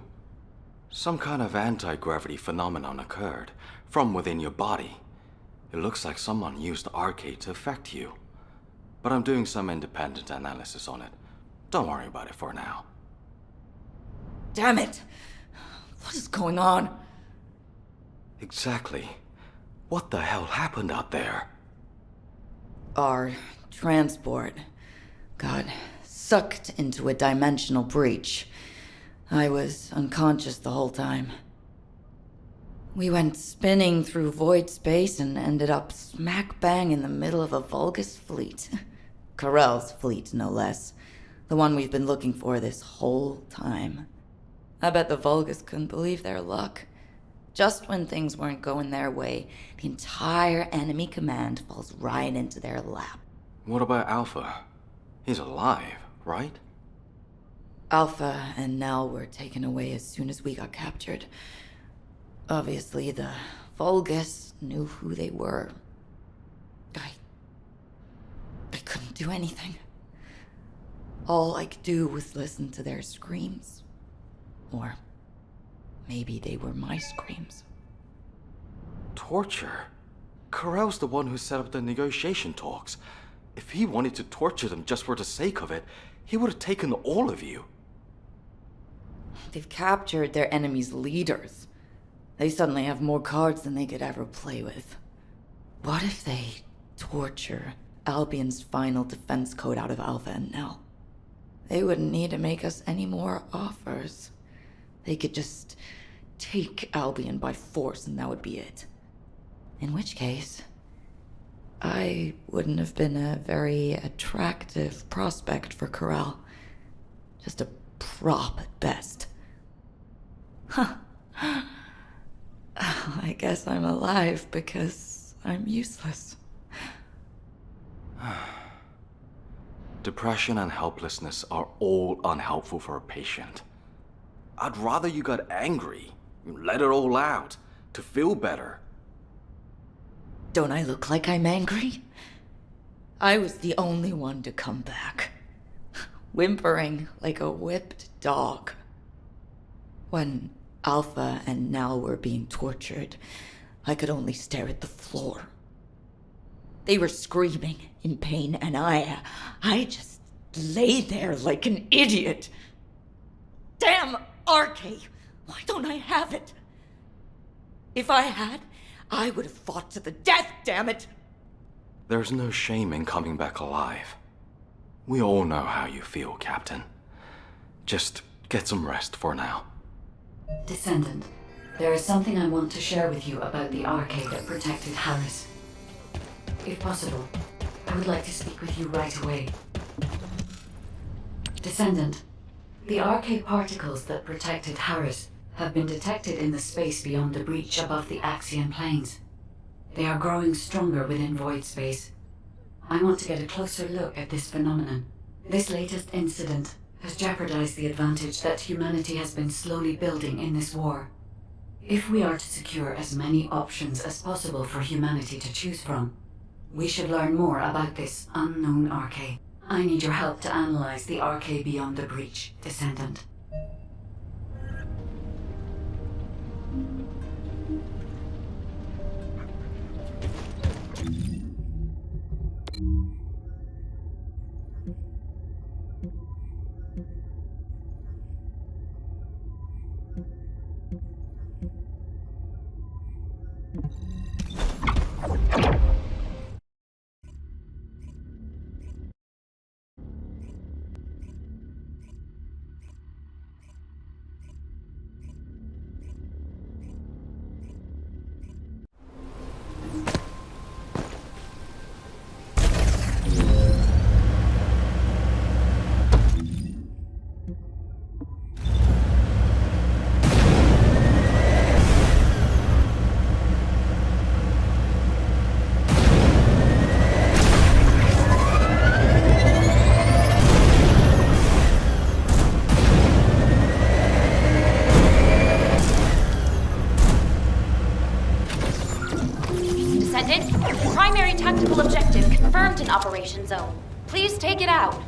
Some kind of anti-gravity phenomenon occurred from within your body. It looks like someone used Arcade to affect you. But I'm doing some independent analysis on it. Don't worry about it for now. Damn it! What is going on? Exactly. What the hell happened out there? Our transport got sucked into a dimensional breach. I was unconscious the whole time. We went spinning through void space and ended up smack bang in the middle of a Vulgus fleet. Corell's fleet, no less. The one we've been looking for this whole time. I bet the Vulgus couldn't believe their luck. Just when things weren't going their way, the entire enemy command falls right into their lap. What about Alpha? He's alive, right? Alpha and Nell were taken away as soon as we got captured. Obviously, the Vulgus knew who they were. I couldn't do anything. All I could do was listen to their screams. Or maybe they were my screams. Torture? Corell's the one who set up the negotiation talks. If he wanted to torture them just for the sake of it, he would have taken all of you. They've captured their enemy's leaders. They suddenly have more cards than they could ever play with. What if they torture Albion's final defense code out of Alpha and Nell? They wouldn't need to make us any more offers. They could just take Albion by force and that would be it. In which case, I wouldn't have been a very attractive prospect for Corel. Just a prop at best. Huh. I guess I'm alive because I'm useless. Depression and helplessness are all unhelpful for a patient. I'd rather you got angry, let it all out, to feel better. Don't I look like I'm angry? I was the only one to come back, whimpering like a whipped dog. When Alpha and Nell were being tortured, I could only stare at the floor. They were screaming in pain, and I just lay there like an idiot. Damn RK! Why don't I have it? If I had, I would have fought to the death, damn it! There's no shame in coming back alive. We all know how you feel, Captain. Just get some rest for now. Descendant, there is something I want to share with you about the arcade that protected Harris. If possible, I would like to speak with you right away. Descendant, the arcade particles that protected Harris have been detected in the space beyond the breach above the Axian plains. They are growing stronger within void space. I want to get a closer look at this phenomenon. This latest incident has jeopardized the advantage that humanity has been slowly building in this war. If we are to secure as many options as possible for humanity to choose from, we should learn more about this unknown arcade. I need your help to analyze the arcade beyond the breach, Descendant. Primary tactical objective confirmed in Operation Zone. Please take it out.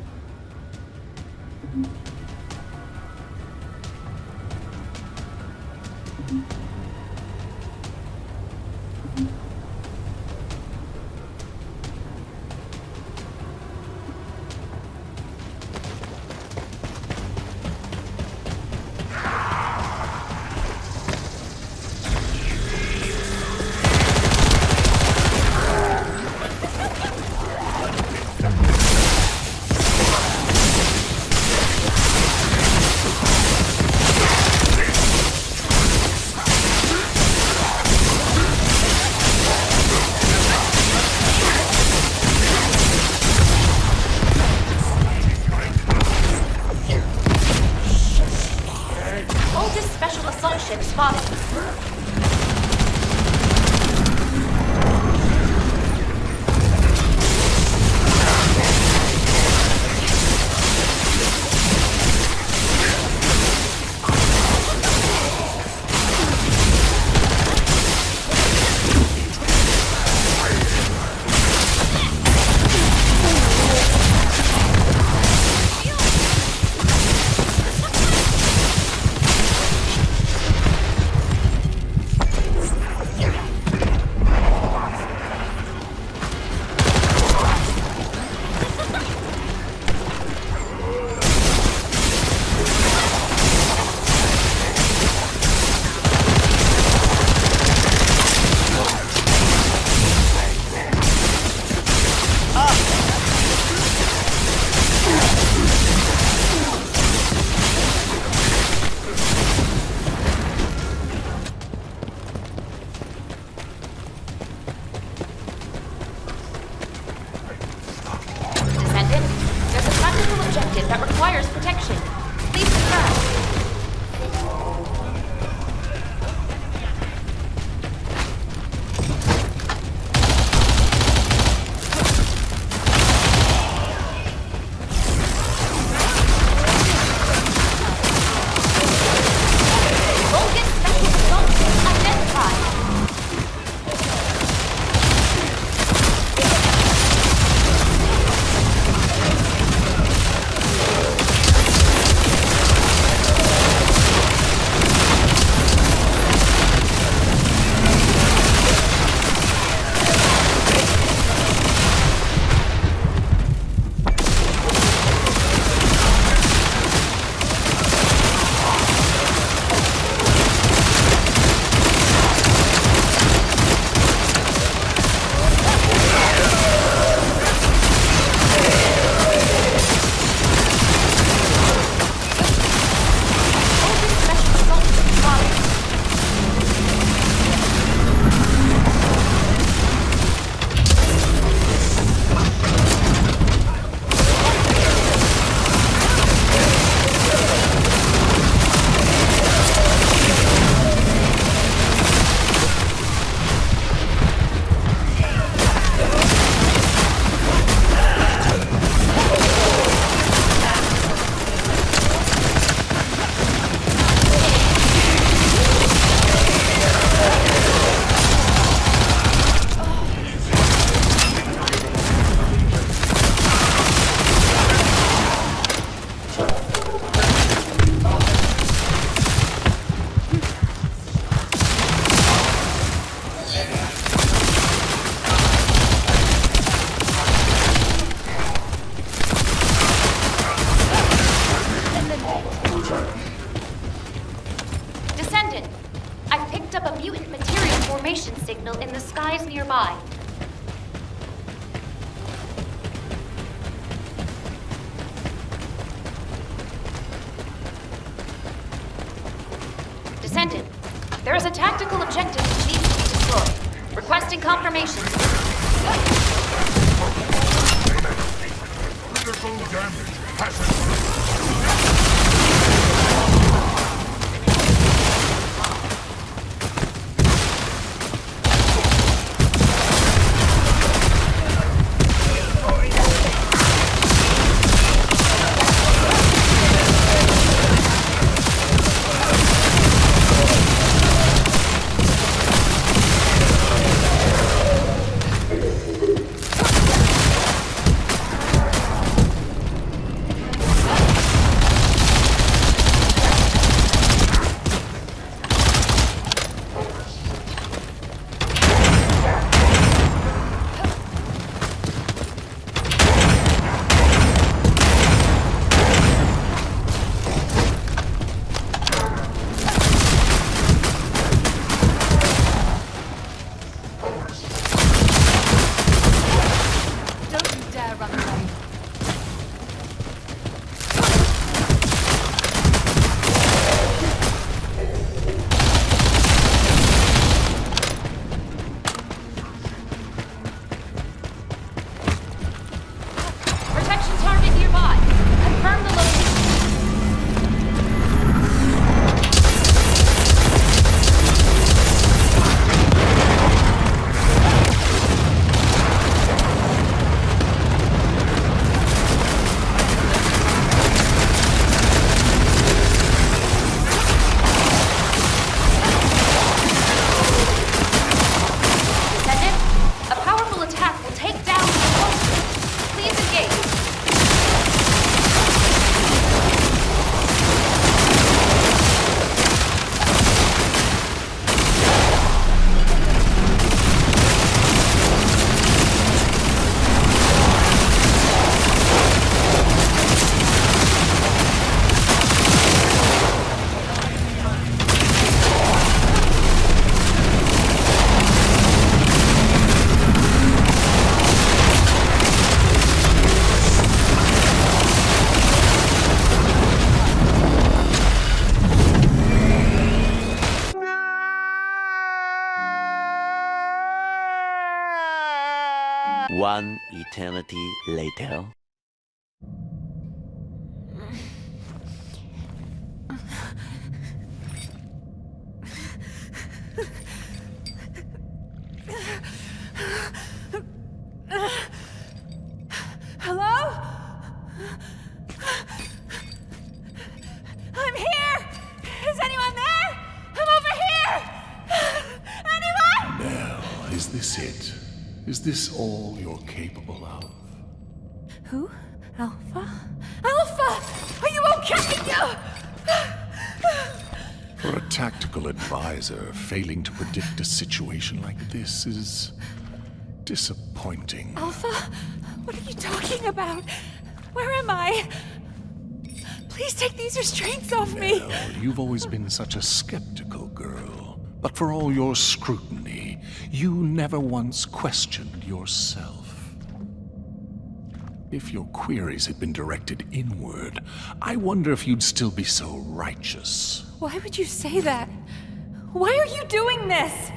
is a tactical objective that needs to be destroyed. Requesting confirmation. Critical damage hasn't... One eternity later. Hello? I'm here! Is anyone there? I'm over here! Anyone? Nell, is this it? Is this all you're capable of? Who? Alpha? Alpha! Are you okay? For a tactical advisor, failing to predict a situation like this is disappointing. Alpha? What are you talking about? Where am I? Please take these restraints off me. Nell, you've always been such a skeptical girl. But for all your scrutiny, you never once questioned yourself. If your queries had been directed inward, I wonder if you'd still be so righteous. Why would you say that? Why are you doing this?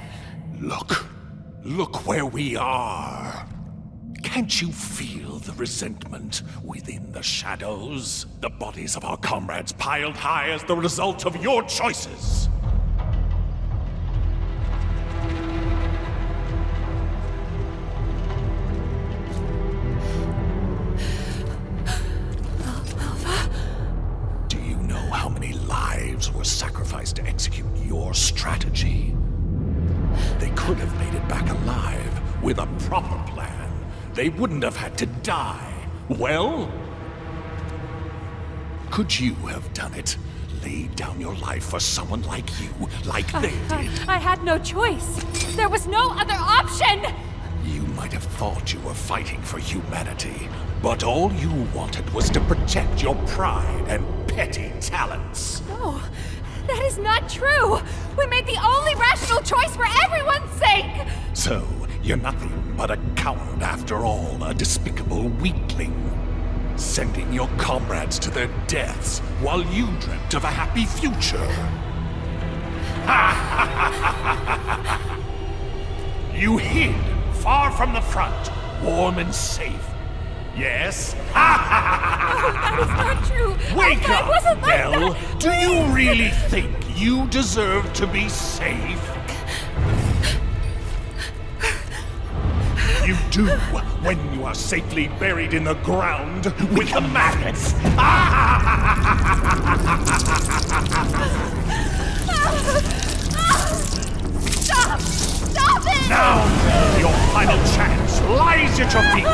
Look where we are. Can't you feel the resentment within the shadows? The bodies of our comrades piled high as the result of your choices. Do you know how many lives were sacrificed to execute your strategy? They could have made it back alive with a proper plan. They wouldn't have had to die. Well, could you have done it? Laid down your life for someone like you, like they did? I had no choice. There was no other option! You might have thought you were fighting for humanity, but all you wanted was to protect your pride and petty talents. No, that is not true! We made the only rational choice for everyone's sake! So, you're nothing but a coward after all, a despicable weakling. Sending your comrades to their deaths while you dreamt of a happy future. You hid far from the front, warm and safe. Yes? Oh, that is not true. Wake Alpha, up, it wasn't like Nell. that. Do you really think you deserve to be safe? You do when you are safely buried in the ground with the maggots. Stop! Stop it! Now, your final chance lies at your feet.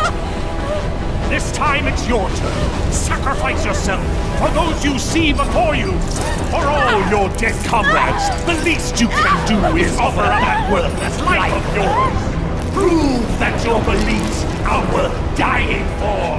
This time it's your turn. Sacrifice yourself for those you see before you. For all your dead comrades, the least you can do is offer up that worthless life of yours. Prove that your beliefs are worth dying for.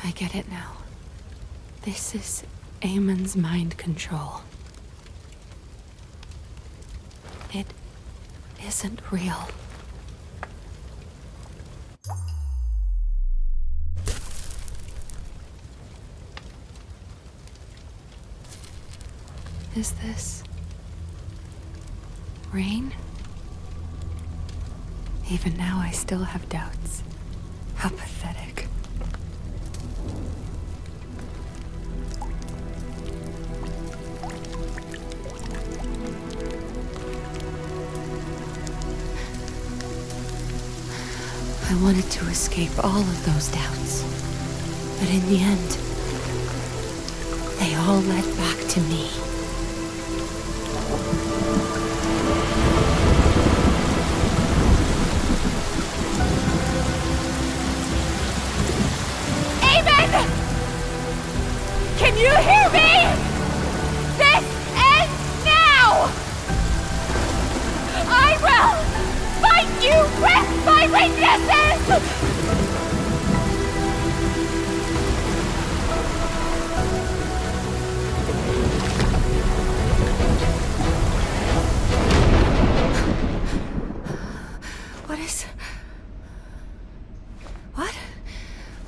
I get it now. This is Amon's mind control. It isn't real. Is this rain? Even now I still have doubts. How pathetic. I wanted to escape all of those doubts, but in the end, they all led back to me. Amen! Can you hear me? This ends now! I will fight you with my weaknesses!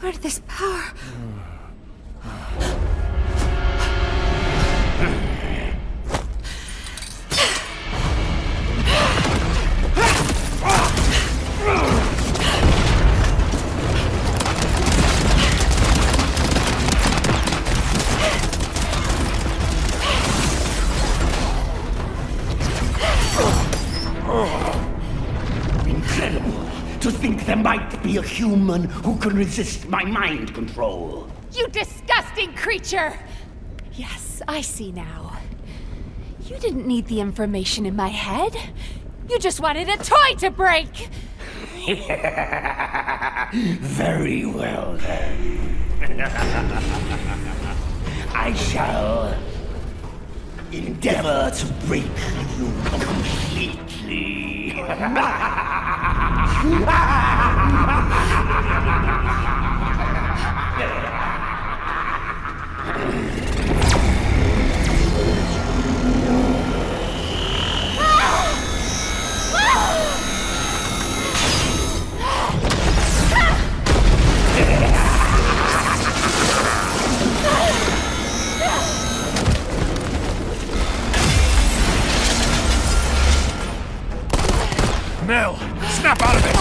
Where did this power... Incredible to think there might be a human who can resist my mind control. You disgusting creature! Yes, I see now. You didn't need the information in my head. You just wanted a toy to break! Very well, then. I shall endeavor to break you completely. Nell, snap out of it!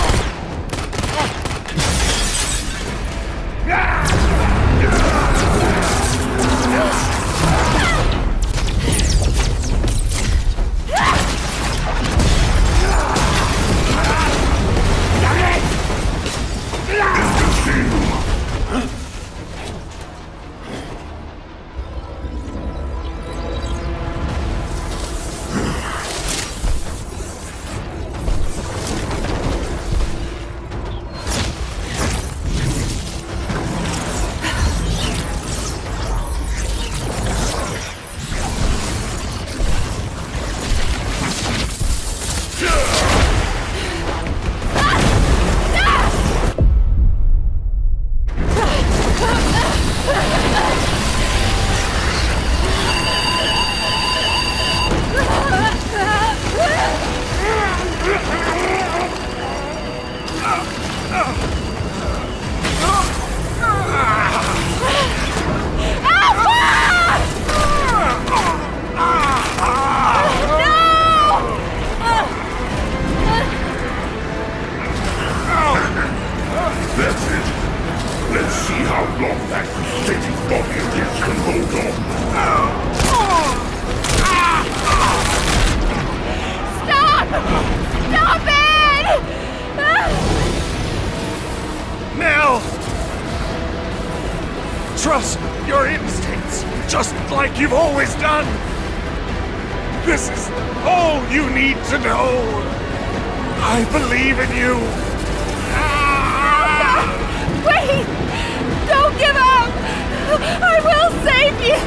just like you've always done. This is all you need to know. I believe in you. Wait! Don't give up! I will save you!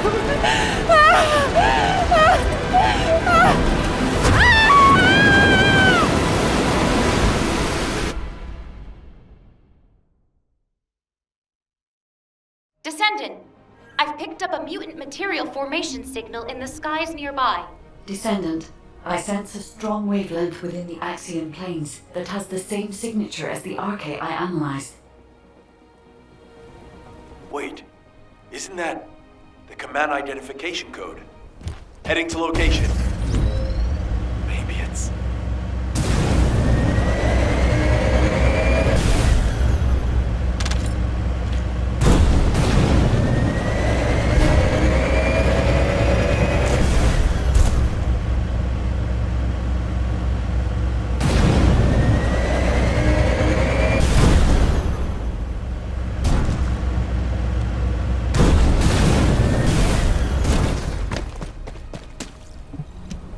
Descendant, I've picked up a mutant material formation signal in the skies nearby. Descendant, I sense a strong wavelength within the Axian planes that has the same signature as the arche I analyzed. Wait, isn't that the command identification code? Heading to location. Maybe it's...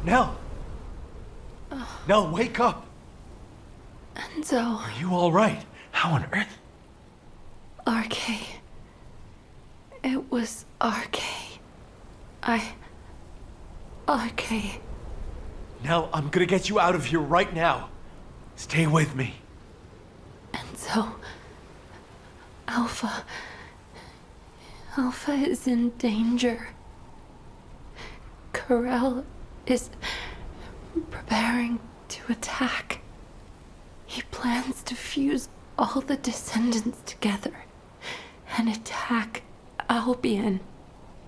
Nell! Nell, wake up! Enzo. Are you alright? How on earth? Arche. It was Arche. Arche. Nell, I'm gonna get you out of here right now. Stay with me. Enzo. Alpha is in danger. Corel is preparing to attack. He plans to fuse all the descendants together and attack Albion.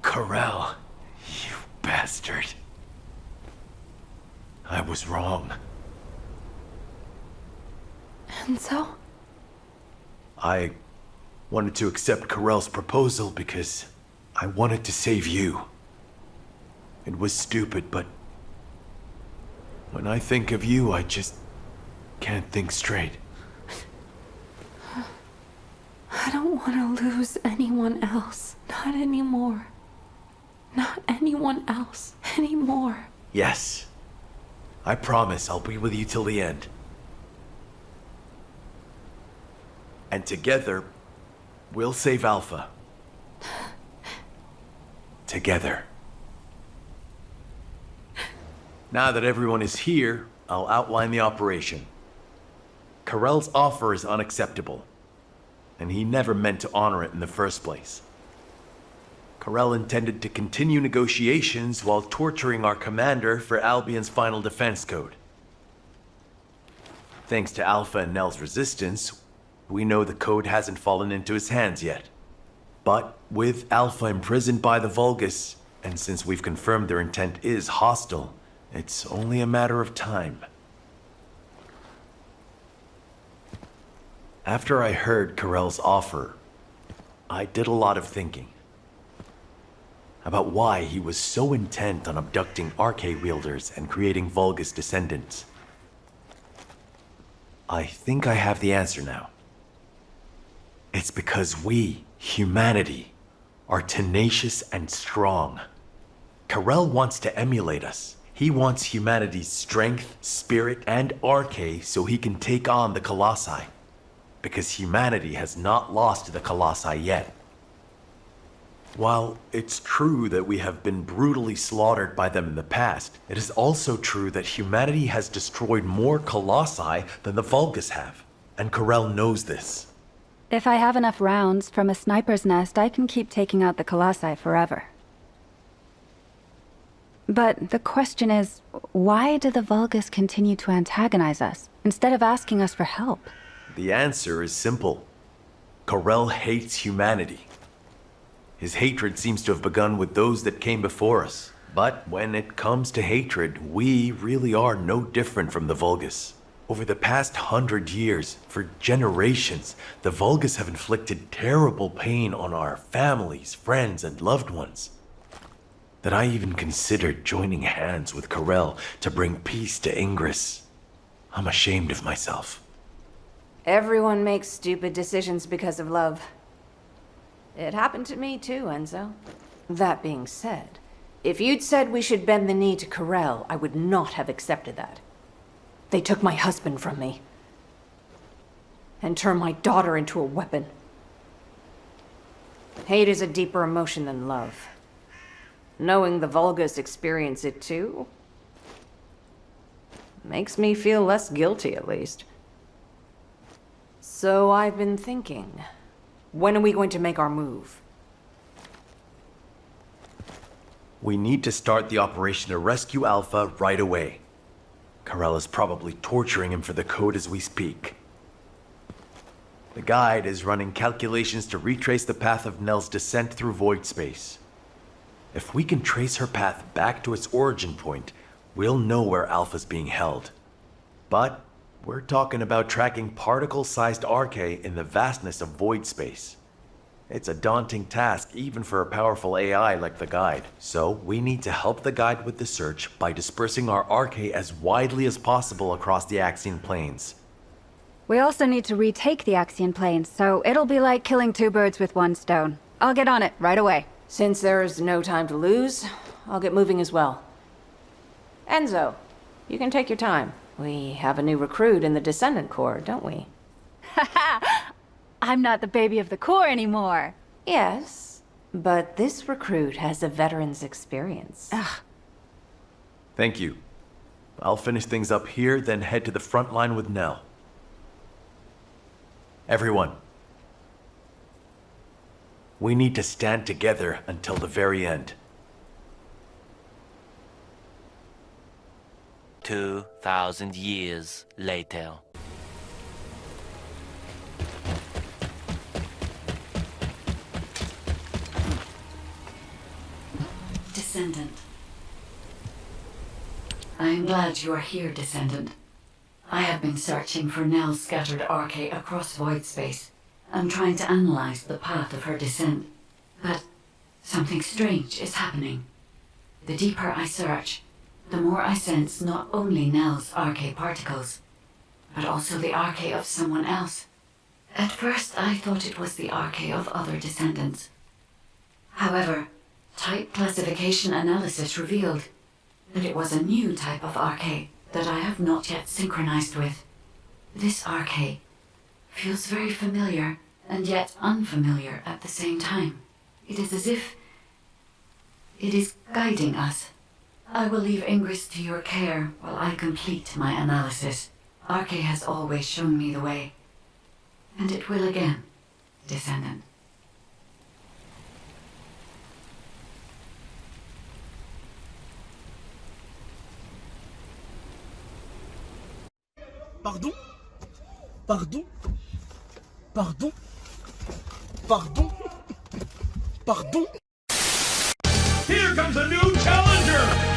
Corel, you bastard. I was wrong. Enzo? I wanted to accept Corel's proposal because I wanted to save you. It was stupid, but when I think of you, I just can't think straight. I don't want to lose anyone else. Not anymore. Not anyone else anymore. Yes. I promise I'll be with you till the end. And together, we'll save Alpha. Together. Now that everyone is here, I'll outline the operation. Corel's offer is unacceptable, and he never meant to honor it in the first place. Corel intended to continue negotiations while torturing our commander for Albion's final defense code. Thanks to Alpha and Nell's resistance, we know the code hasn't fallen into his hands yet. But with Alpha imprisoned by the Vulgus, and since we've confirmed their intent is hostile, it's only a matter of time. After I heard Corel's offer, I did a lot of thinking about why he was so intent on abducting Arche wielders and creating Vulgus descendants. I think I have the answer now. It's because we, humanity, are tenacious and strong. Corel wants to emulate us. He wants humanity's strength, spirit, and Arche so he can take on the Colossi. Because humanity has not lost to the Colossi yet. While it's true that we have been brutally slaughtered by them in the past, it is also true that humanity has destroyed more Colossi than the Vulgus have. And Corel knows this. If I have enough rounds from a sniper's nest, I can keep taking out the Colossi forever. But the question is, why do the Vulgus continue to antagonize us, instead of asking us for help? The answer is simple. Corel hates humanity. His hatred seems to have begun with those that came before us. But when it comes to hatred, we really are no different from the Vulgus. Over the past 100 years, for generations, the Vulgus have inflicted terrible pain on our families, friends, and loved ones. That I even considered joining hands with Corel to bring peace to Ingress. I'm ashamed of myself. Everyone makes stupid decisions because of love. It happened to me too, Enzo. That being said, if you'd said we should bend the knee to Corel, I would not have accepted that. They took my husband from me. And turned my daughter into a weapon. Hate is a deeper emotion than love. Knowing the Vulgus experience it too makes me feel less guilty, at least. So I've been thinking, when are we going to make our move? We need to start the operation to rescue Alpha right away. Corel is probably torturing him for the code as we speak. The guide is running calculations to retrace the path of Nell's descent through void space. If we can trace her path back to its origin point, we'll know where Alpha's being held. But we're talking about tracking particle-sized Arche in the vastness of void space. It's a daunting task even for a powerful AI like the guide. So we need to help the guide with the search by dispersing our Arche as widely as possible across the Axian plains. We also need to retake the Axian plains, so it'll be like killing two birds with one stone. I'll get on it right away. Since there's no time to lose, I'll get moving as well. Enzo, you can take your time. We have a new recruit in the Descendant Corps, don't we? Haha! I'm not the baby of the Corps anymore. Yes, but this recruit has a veteran's experience. Ugh. Thank you. I'll finish things up here, then head to the front line with Nell. Everyone. We need to stand together until the very end. 2,000 years later. Descendant. I am glad you are here, Descendant. I have been searching for Nell's scattered Arche across void space. I'm trying to analyze the path of her descent. But something strange is happening. The deeper I search, the more I sense not only Nell's Arche particles, but also the Arche of someone else. At first I thought it was the Arche of other descendants. However, type classification analysis revealed that it was a new type of Arche that I have not yet synchronized with. This Arche feels very familiar and yet unfamiliar at the same time. It is as if it is guiding us. I will leave Ingress to your care while I complete my analysis. Arche has always shown me the way, and it will again, Descendant. Pardon? Pardon? Pardon? Pardon? Pardon? Here comes a new challenger!